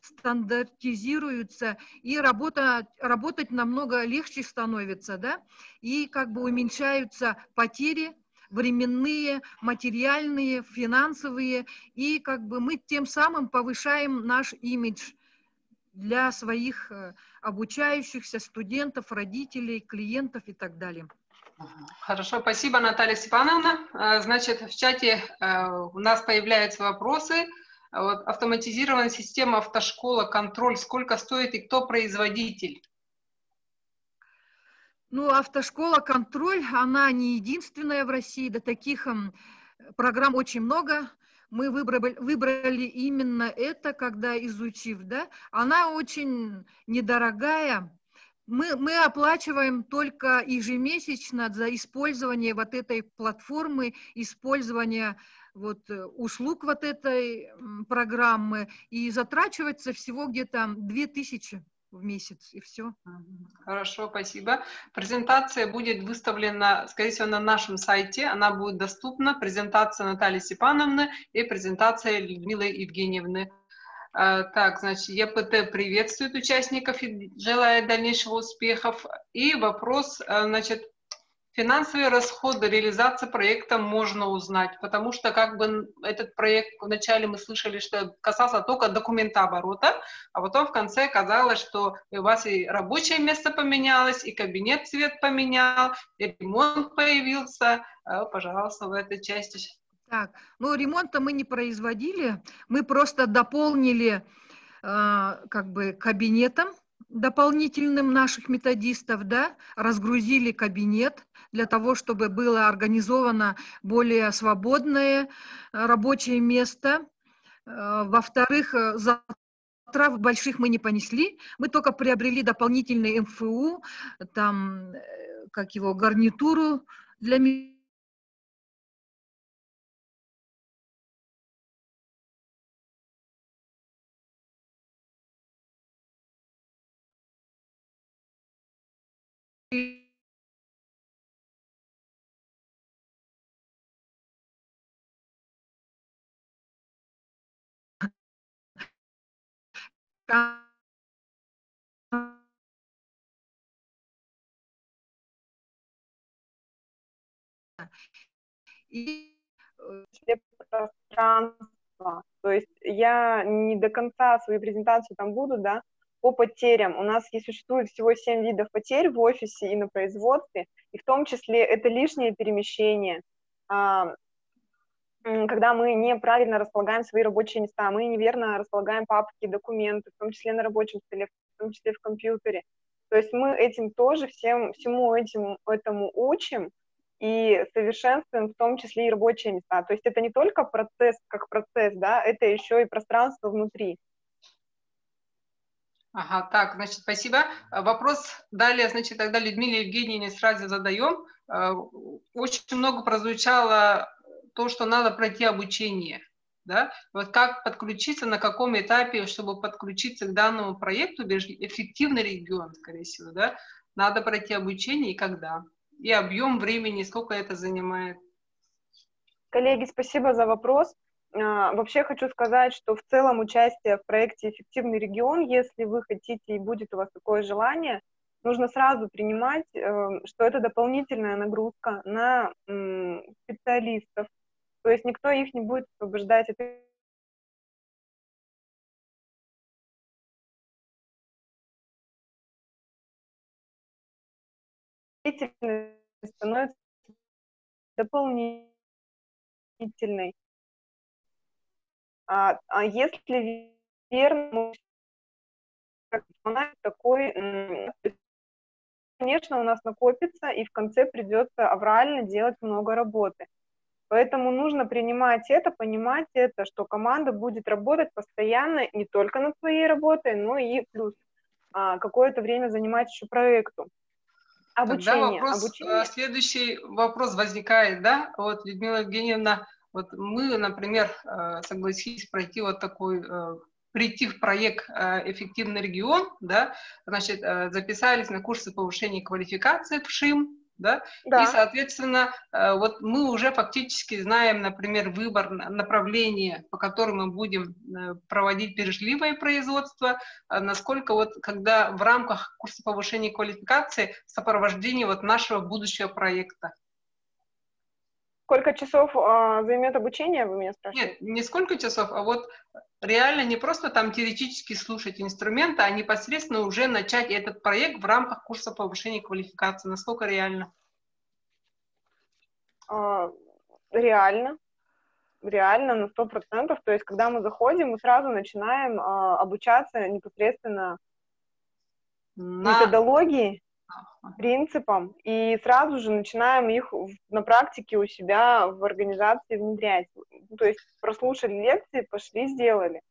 стандартизируются, и работать намного легче становится, да, и как бы уменьшаются потери временные, материальные, финансовые, и как бы мы тем самым повышаем наш имидж для своих обучающихся, студентов, родителей, клиентов и так далее. Хорошо, спасибо, Наталья Степановна. Значит, в чате у нас появляются вопросы. Вот, автоматизированная система автошкола, контроль, сколько стоит и кто производитель? Ну, автошкола «Контроль», она не единственная в России, да таких программ очень много. Мы выбрали именно это, когда изучив, да, она очень недорогая. Мы оплачиваем только ежемесячно за использование вот этой платформы, использование вот услуг вот этой программы, и затрачивается всего где-то 2000 в месяц, и все. Хорошо, спасибо. Презентация будет выставлена, скорее всего, на нашем сайте. Она будет доступна. Презентация Натальи Степановны и презентация Людмилы Евгеньевны. Так, значит, ЕПТ приветствует участников и желает дальнейших успехов. И вопрос, значит, финансовые расходы реализации проекта можно узнать, потому что как бы этот проект вначале мы слышали, что касался только документооборота, а потом в конце оказалось, что у вас и рабочее место поменялось, и кабинет цвет поменял, и ремонт появился. Пожалуйста, в этой части. Так, ну ремонта мы не производили, мы просто дополнили как бы кабинетом дополнительным наших методистов, да, разгрузили кабинет для того, чтобы было организовано более свободное рабочее место. Во-вторых, затрат больших мы не понесли, мы только приобрели дополнительный МФУ, там, как его, гарнитуру для и пространства. То есть я не до конца свою презентацию там буду, да, по потерям. У нас существует всего 7 видов потерь в офисе и на производстве, и в том числе это лишнее перемещение, когда мы неправильно располагаем свои рабочие места, мы неверно располагаем папки, документы, в том числе на рабочем столе, в том числе в компьютере. То есть мы этим тоже всему этому учим и совершенствуем в том числе и рабочие места. То есть это не только процесс как процесс, да, это еще и пространство внутри. Ага, так, значит, спасибо. Вопрос далее, значит, тогда Людмиле Евгеньевне сразу задаем. Очень много прозвучало то, что надо пройти обучение, да? Вот как подключиться, на каком этапе, чтобы подключиться к данному проекту, эффективный регион, скорее всего, да? Надо пройти обучение и когда? И объем времени, сколько это занимает? Коллеги, спасибо за вопрос. Вообще хочу сказать, что в целом участие в проекте «Эффективный регион», если вы хотите и будет у вас такое желание, нужно сразу принимать, что это дополнительная нагрузка на специалистов. То есть никто их не будет освобождать от деятельности, становится дополнительной. Если верно, такой, конечно, у нас накопится, и в конце придется аврально делать много работы. Поэтому нужно принимать это, понимать это, что команда будет работать постоянно не только над своей работой, но и плюс какое-то время занимать еще проекту. Тогда Обучение. следующий вопрос возникает, да? Вот, Людмила Евгеньевна, вот мы, например, согласились пройти вот такой, прийти в проект «Эффективный регион», да, значит, записались на курсы повышения квалификации в ШИМ, да, и, соответственно, вот мы уже фактически знаем, например, выбор направления, по которому мы будем проводить бережливое производство, насколько вот, когда в рамках курса повышения квалификации сопровождение вот нашего будущего проекта. Сколько часов займет обучение, вы меня спрашиваете? Нет, не сколько часов, а вот реально не просто там теоретически слушать инструменты, а непосредственно уже начать этот проект в рамках курса повышения квалификации. Насколько реально? Реально на 100%. То есть, когда мы заходим, мы сразу начинаем обучаться непосредственно методологии, принципам, и сразу же начинаем их на практике у себя в организации внедрять. То есть прослушали лекции, пошли, сделали.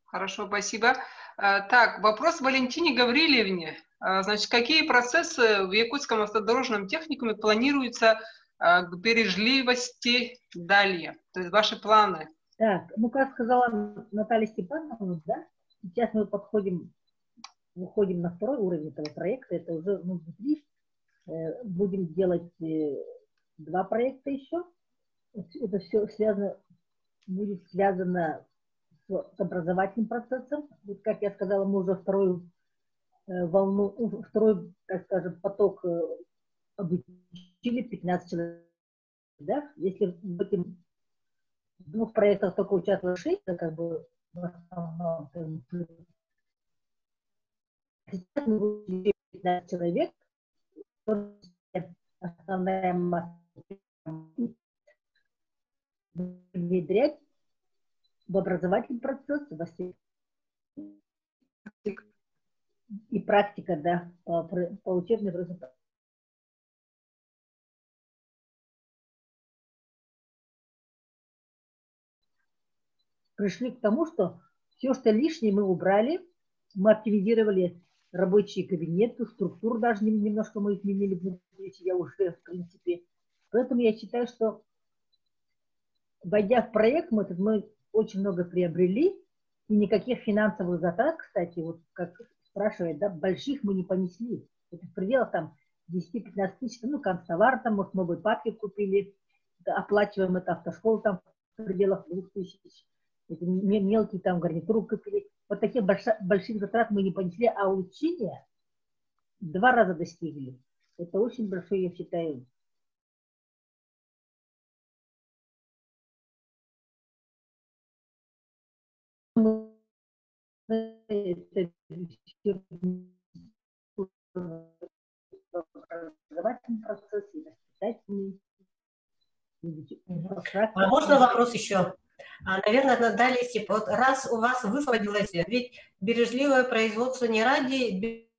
Хорошо, спасибо. Так, вопрос Валентине Гаврилевне. Значит, какие процессы в Якутском автодорожном техникуме планируются к бережливости далее? То есть ваши планы? Так, ну, как сказала Наталья Степановна, да, сейчас мы выходим на второй уровень этого проекта, это уже внутри, будем делать 2 проекта еще. Это все будет связано с образовательным процессом. Вот, как я сказала, мы уже вторую волну, второй, так скажем, поток обучили 15 человек. Да? Если в этих 2 проектах только участвовало 6, это как бы в основном, сейчас мы будем 15 человек, основная масса внедрять в образовательный процесс, и практика, да, по учебным результатам. Пришли к тому, что все, что лишнее, мы убрали, мы оптимизировали рабочие кабинеты, структуру даже немножко мы изменили внутри себя уже, в принципе. Поэтому я считаю, что, войдя в проект, мы очень много приобрели, и никаких финансовых затрат, кстати, вот как спрашивает, да, больших мы не понесли. Это в пределах там 10-15 тысяч, ну, канцтовар, там, может, новые папки купили, оплачиваем это автошколу там в пределах 2000. Это мелкие там гарнитуру купили. Вот таких больших затрат мы не понесли, а улучшения 2 раза достигли. Это очень большое, я считаю. Образовательный процесс, и воспитательный. А можно вопрос еще? Наверное, Наталья Степановна, вот раз у вас высвободилось, ведь бережливое производство не ради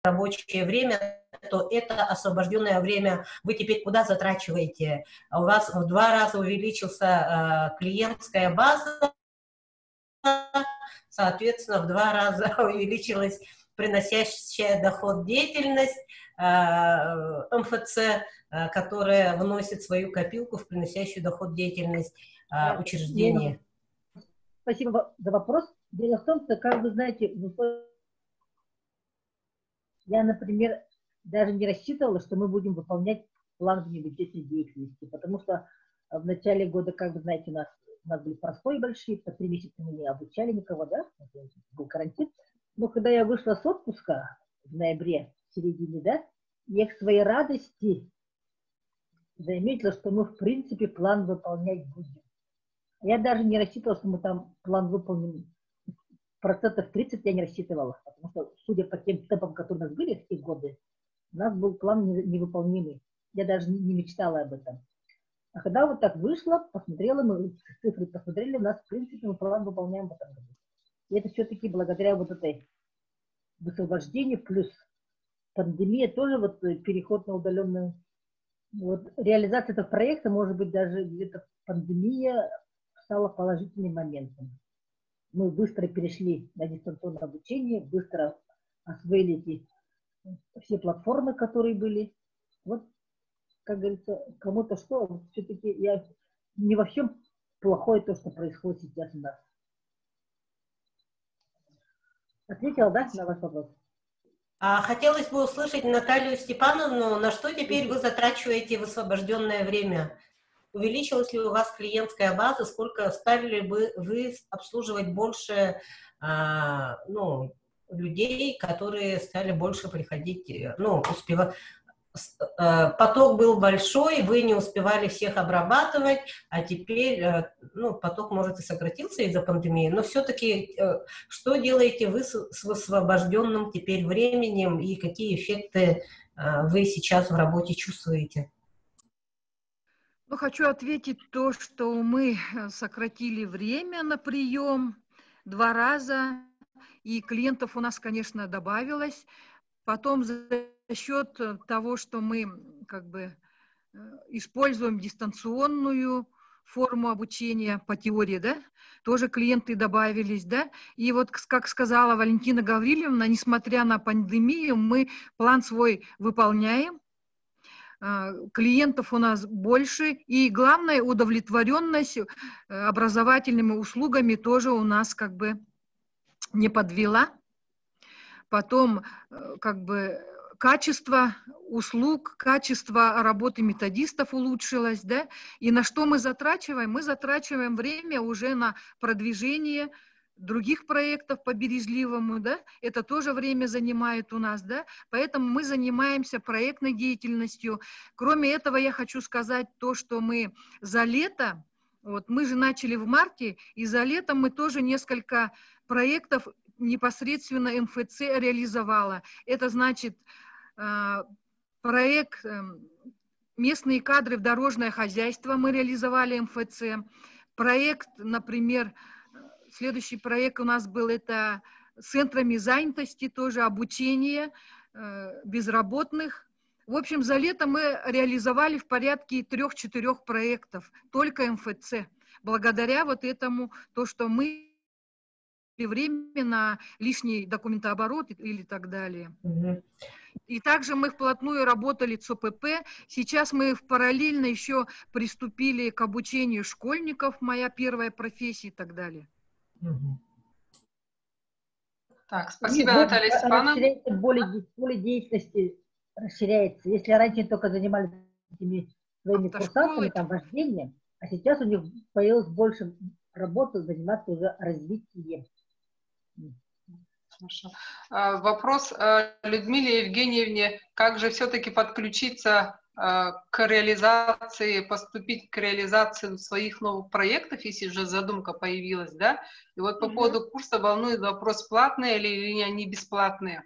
рабочее время, то это освобожденное время вы теперь куда затрачиваете? У вас в 2 раза увеличился клиентская база, соответственно, в 2 раза увеличилась приносящая доход деятельность, МФЦ, которая вносит свою копилку в приносящую доход деятельность учреждения. Спасибо за вопрос. Дело в том, что, как вы знаете, я, например, даже не рассчитывала, что мы будем выполнять план бюджетной деятельности, потому что в начале года, как вы знаете, у нас были простои большие, по 3 месяца мы не обучали никого, да, был карантин. Но когда я вышла с отпуска в ноябре, в середине, да, я к своей радости заметила, что мы, в принципе, план выполнять будем. Я даже не рассчитывала, что мы там план выполним. 30% я не рассчитывала, потому что, судя по тем темпам, которые у нас были в те годы, у нас был план невыполнимый. Я даже не мечтала об этом. А когда вот так вышло, посмотрела, мы цифры посмотрели, у нас, в принципе, мы план выполняем в этом году. И это все-таки благодаря вот этой высвобождению, плюс пандемия, тоже вот переход на удаленную. Вот реализация этого проекта, может быть, даже где-то пандемия стала положительным моментом. мы быстро перешли на дистанционное обучение, быстро освоили эти все платформы, которые были. Вот, как говорится, кому-то что, все-таки я не во всем плохое то, что происходит сейчас у нас. Ответила, да, на ваш вопрос? Хотелось бы услышать Наталью Степановну, на что теперь вы затрачиваете высвобожденное время? Увеличилась ли у вас клиентская база? Сколько стали бы вы обслуживать больше людей, которые стали больше приходить, поток был большой, вы не успевали всех обрабатывать, а теперь, поток, может, и сократился из-за пандемии, но все-таки что делаете вы с высвобожденным теперь временем и какие эффекты вы сейчас в работе чувствуете? Хочу ответить то, что мы сократили время на прием 2 раза, и клиентов у нас, конечно, добавилось. Потом за счет того, что мы используем дистанционную форму обучения по теории, да, тоже клиенты добавились, да, и вот, как сказала Валентина Гавриловна, несмотря на пандемию, мы план свой выполняем, клиентов у нас больше, и главное, удовлетворенность образовательными услугами тоже у нас не подвела. Потом качество услуг, качество работы методистов улучшилось, да, и на что мы затрачиваем? Мы затрачиваем время уже на продвижение других проектов по Бережливому, да, это тоже время занимает у нас, да, поэтому мы занимаемся проектной деятельностью. Кроме этого, я хочу сказать то, что мы за лето, мы же начали в марте, и за лето мы тоже несколько проектов непосредственно МФЦ реализовала. Это значит проект «Местные кадры в дорожное хозяйство» мы реализовали МФЦ. Проект, например, следующий проект у нас был, это центрами занятости, тоже обучение безработных. В общем, за лето мы реализовали в порядке 3-4 проектов, только МФЦ. Благодаря этому, то, что мы время на лишний документооборот или так далее. И также мы вплотную работали с ОПП. Сейчас мы параллельно еще приступили к обучению школьников, моя первая профессия и так далее. Так, спасибо, Наталья Степановна. Поле деятельности расширяется. Если раньше только занимались этими своими курсантами, вождением, а сейчас у них появилось больше работы заниматься уже развитием. Хорошо. Вопрос Людмиле Евгеньевне, как же все-таки подключиться к реализации, поступить к реализации своих новых проектов, если уже задумка появилась, да? И по поводу курса волнует вопрос, платные или они бесплатные?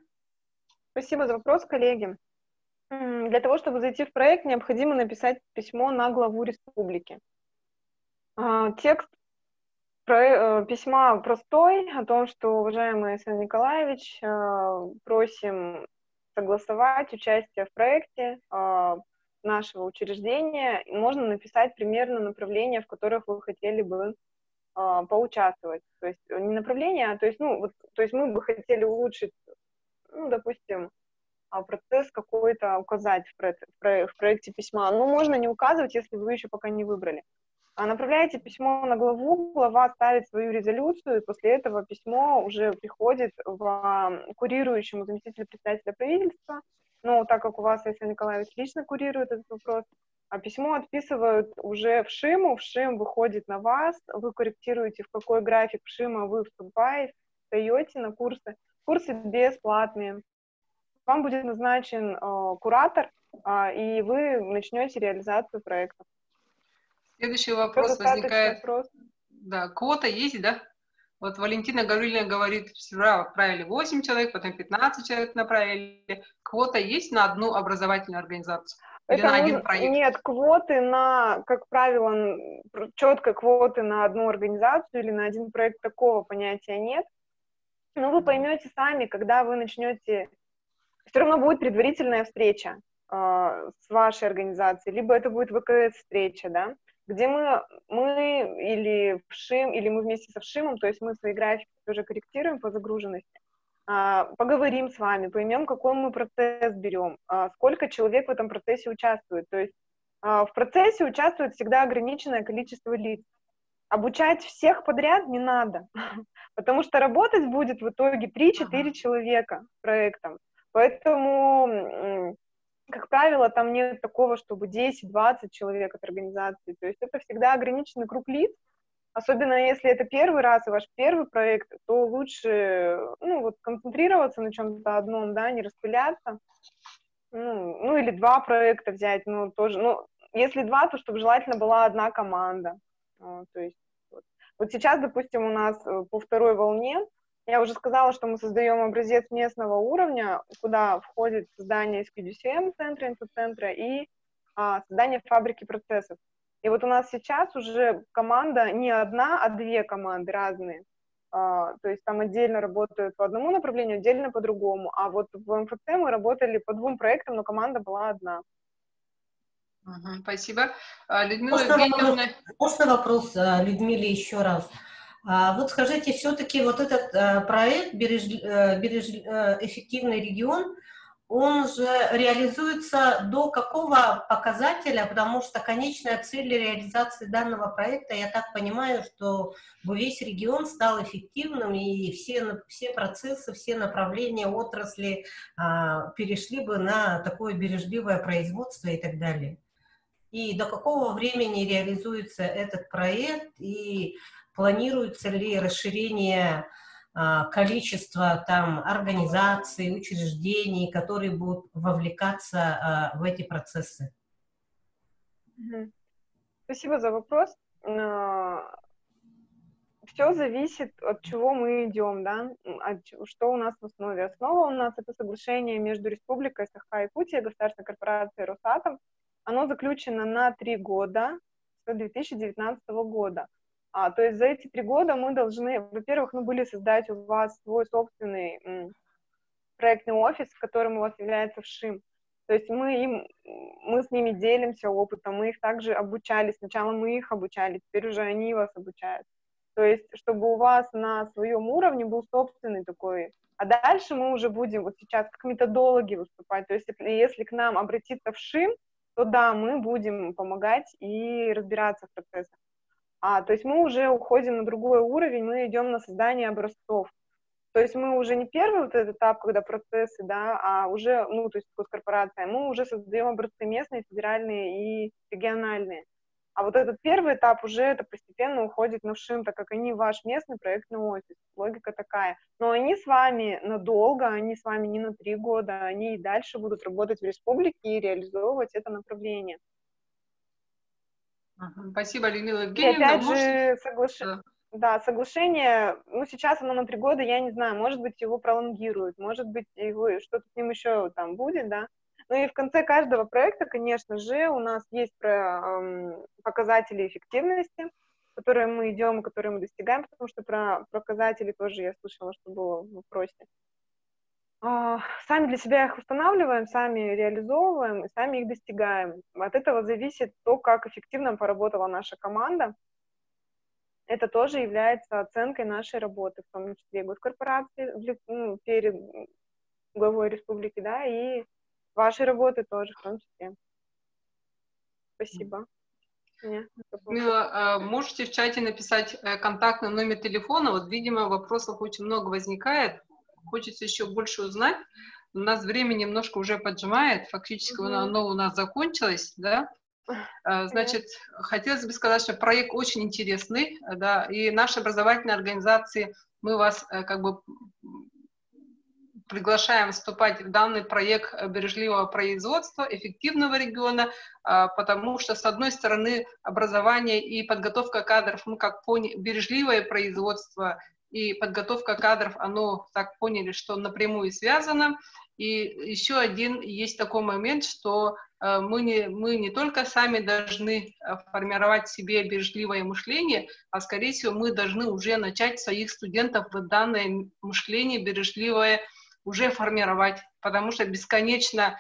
Спасибо за вопрос, коллеги. Для того, чтобы зайти в проект, необходимо написать письмо на главу республики. Текст письма простой, о том, что, уважаемый Сан Николаевич, просим согласовать участие в проекте нашего учреждения. Можно написать примерно направления, в которых вы хотели бы поучаствовать. То есть не направление, то есть мы бы хотели улучшить, допустим, процесс какой-то указать в проекте письма. Но можно не указывать, если вы еще пока не выбрали. Направляете письмо на главу, глава ставит свою резолюцию, и после этого письмо уже приходит в курирующему заместителю председателя правительства. Но так как у вас, Сан Николаевич, лично курирует этот вопрос, а письмо отписывают уже в ШИМу, в ШИМ выходит на вас, вы корректируете, в какой график ШИМа вы вступаете, даете на курсы. Курсы бесплатные. Вам будет назначен куратор, и вы начнете реализацию проекта. Следующий вопрос возникает. Да, квота есть, да? Валентина Гавриловна говорит, вчера отправили 8 человек, потом 15 человек направили. Квота есть на одну образовательную организацию? Или на один проект? Нет, квоты как правило, четко квоты на одну организацию или на один проект, такого понятия нет. Но вы поймете сами, когда вы начнете. Все равно будет предварительная встреча с вашей организацией, либо это будет ВКС-встреча, да, где мы или ВШИМ, или мы вместе со ВШИМом, то есть мы свои графики тоже корректируем по загруженности, поговорим с вами, поймем, какой мы процесс берем, сколько человек в этом процессе участвует. То есть в процессе участвует всегда ограниченное количество лиц. Обучать всех подряд не надо, потому что работать будет в итоге 3-4 человека проектом. Поэтому, как правило, там нет такого, чтобы 10-20 человек от организации. То есть это всегда ограниченный круг лиц. Особенно если это первый раз и ваш первый проект, то лучше концентрироваться на чем-то одном, да, не распыляться. Ну, или 2 проекта взять, тоже. Если 2, то чтобы желательно была одна команда. То есть вот сейчас, допустим, у нас по второй волне, я уже сказала, что мы создаем образец местного уровня, куда входит создание SQDCM-центра, инфоцентра и создание фабрики процессов. И вот у нас сейчас уже команда не одна, а 2 команды разные. То есть там отдельно работают по одному направлению, отдельно по другому. А вот в МФЦ мы работали по 2 проектам, но команда была одна. Спасибо. Людмила Евгеньевна. Можно вопрос Людмиле еще раз? Вот скажите, все-таки вот этот проект «Эффективный регион», он же реализуется до какого показателя, потому что конечная цель реализации данного проекта, я так понимаю, что весь регион стал эффективным, и все процессы, все направления отрасли перешли бы на такое бережливое производство и так далее. И до какого времени реализуется этот проект, и планируется ли расширение количества там организаций, учреждений, которые будут вовлекаться в эти процессы? Спасибо за вопрос. Все зависит, от чего мы идем, да, что у нас в основе. Основа у нас — это соглашение между Республикой Саха-Якутия и государственной корпорацией «Росатом». Оно заключено на 3 года, с 2019 года. То есть за эти 3 года мы должны, во-первых, были создать у вас свой собственный проектный офис, которым у вас является ВШИМ. То есть мы с ними делимся опытом, мы их также обучали. Сначала мы их обучали, теперь уже они вас обучают. То есть чтобы у вас на своем уровне был собственный такой. А дальше мы уже будем вот сейчас как методологи выступать. То есть если к нам обратиться ВШИМ, то да, мы будем помогать и разбираться в процессах. То есть мы уже уходим на другой уровень, мы идем на создание образцов. То есть мы уже не первый вот этот этап, когда процессы, да, а уже, то есть госкорпорация, мы уже создаем образцы местные, федеральные и региональные. А вот этот первый этап уже это постепенно уходит на ВШИМ, так как они ваш местный проектный офис. Логика такая. Но они с вами надолго, они с вами не на 3 года, они и дальше будут работать в республике и реализовывать это направление. Спасибо, Людмила Евгеньевна. И опять же, соглашение, сейчас оно на 3 года, я не знаю, может быть, его пролонгируют, может быть, что-то с ним еще там будет, да. Ну и в конце каждого проекта, конечно же, у нас есть показатели эффективности, которые мы идем и которые мы достигаем, потому что про показатели тоже я слышала, что было в вопросе. Сами для себя их устанавливаем, сами реализовываем и сами их достигаем. От этого зависит то, как эффективно поработала наша команда. Это тоже является оценкой нашей работы, в том числе госкорпорации перед главой республики, да, и вашей работы тоже в том числе. Спасибо. Мила, можете в чате написать контактный номер телефона. Вот, видимо, вопросов очень много возникает. Хочется еще больше узнать. У нас время немножко уже поджимает. Фактически оно у нас закончилось, да? Значит, хотелось бы сказать, что проект очень интересный, да, и наши образовательные организации, мы вас как бы приглашаем вступать в данный проект бережливого производства, эффективного региона, потому что, с одной стороны, образование и подготовка кадров, мы как поняли, бережливое производство и подготовка кадров, оно так поняли, что напрямую связано. И еще один есть такой момент, что мы не только сами должны формировать в себе бережливое мышление, а, скорее всего, мы должны уже начать своих студентов в данное мышление бережливое уже формировать, потому что бесконечно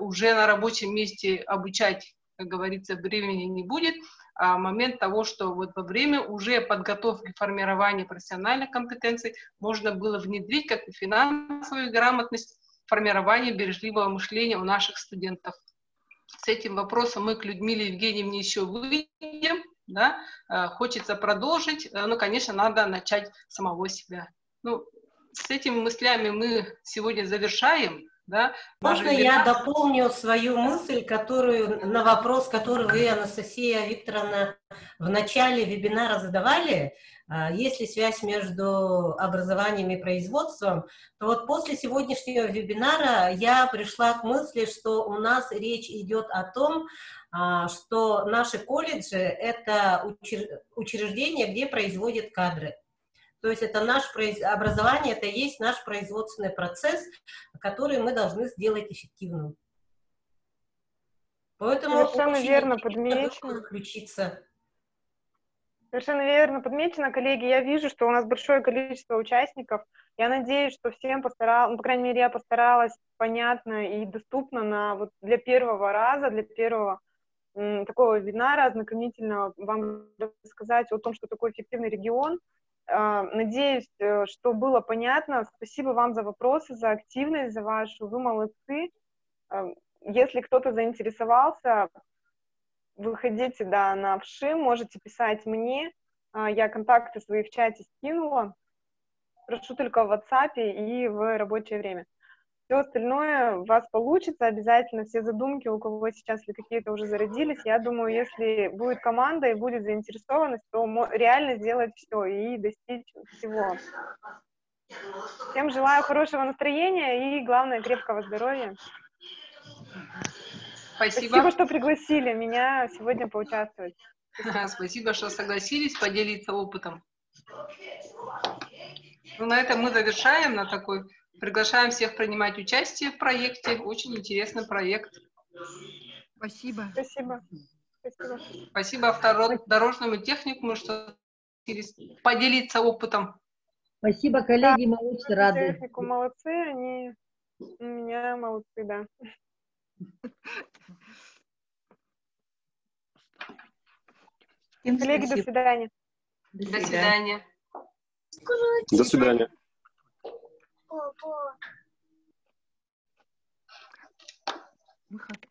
уже на рабочем месте обучать, как говорится, времени не будет, момент того, что вот во время уже подготовки формирования профессиональных компетенций можно было внедрить как и финансовую грамотность, формирование бережливого мышления у наших студентов. С этим вопросом мы к Людмиле Евгеньевне еще выйдем, да? Хочется продолжить, но, конечно, надо начать с самого себя. Ну, с этими мыслями мы сегодня завершаем. Да, можно я дополню свою мысль, на вопрос, который вы, Анастасия Викторовна, в начале вебинара задавали? Есть ли связь между образованием и производством? То вот после сегодняшнего вебинара я пришла к мысли, что у нас речь идет о том, что наши колледжи – это учреждения, где производят кадры. То есть это образование, это и есть наш производственный процесс, который мы должны сделать эффективным. Поэтому совершенно верно подмечено. Совершенно верно подмечено, коллеги. Я вижу, что у нас большое количество участников. Я надеюсь, что всем постаралась, ну, по крайней мере, я постаралась понятно и доступно вот для первого раза, для первого такого вебинара ознакомительного вам рассказать о том, что такое эффективный регион. Надеюсь, что было понятно. Спасибо вам за вопросы, за активность, за вашу. Вы молодцы. Если кто-то заинтересовался, выходите, да, на ВШИ, можете писать мне. Я контакты свои в чате скинула. Прошу только в WhatsApp и в рабочее время. Все остальное у вас получится обязательно. Все задумки, у кого сейчас или какие-то уже зародились, я думаю, если будет команда и будет заинтересованность, то реально сделать все и достичь всего. Всем желаю хорошего настроения и, главное, крепкого здоровья. Спасибо, что пригласили меня сегодня поучаствовать. Спасибо, что согласились поделиться опытом. Ну, на этом мы завершаем на такой. Приглашаем всех принимать участие в проекте. Очень интересный проект. Спасибо. Спасибо. Спасибо. Спасибо дорожному техникуму, что поделиться опытом. Спасибо, коллеги, мы очень рады. Технику молодцы, они у меня молодцы, да. Коллеги, до свидания. До свидания. До свидания. Выход.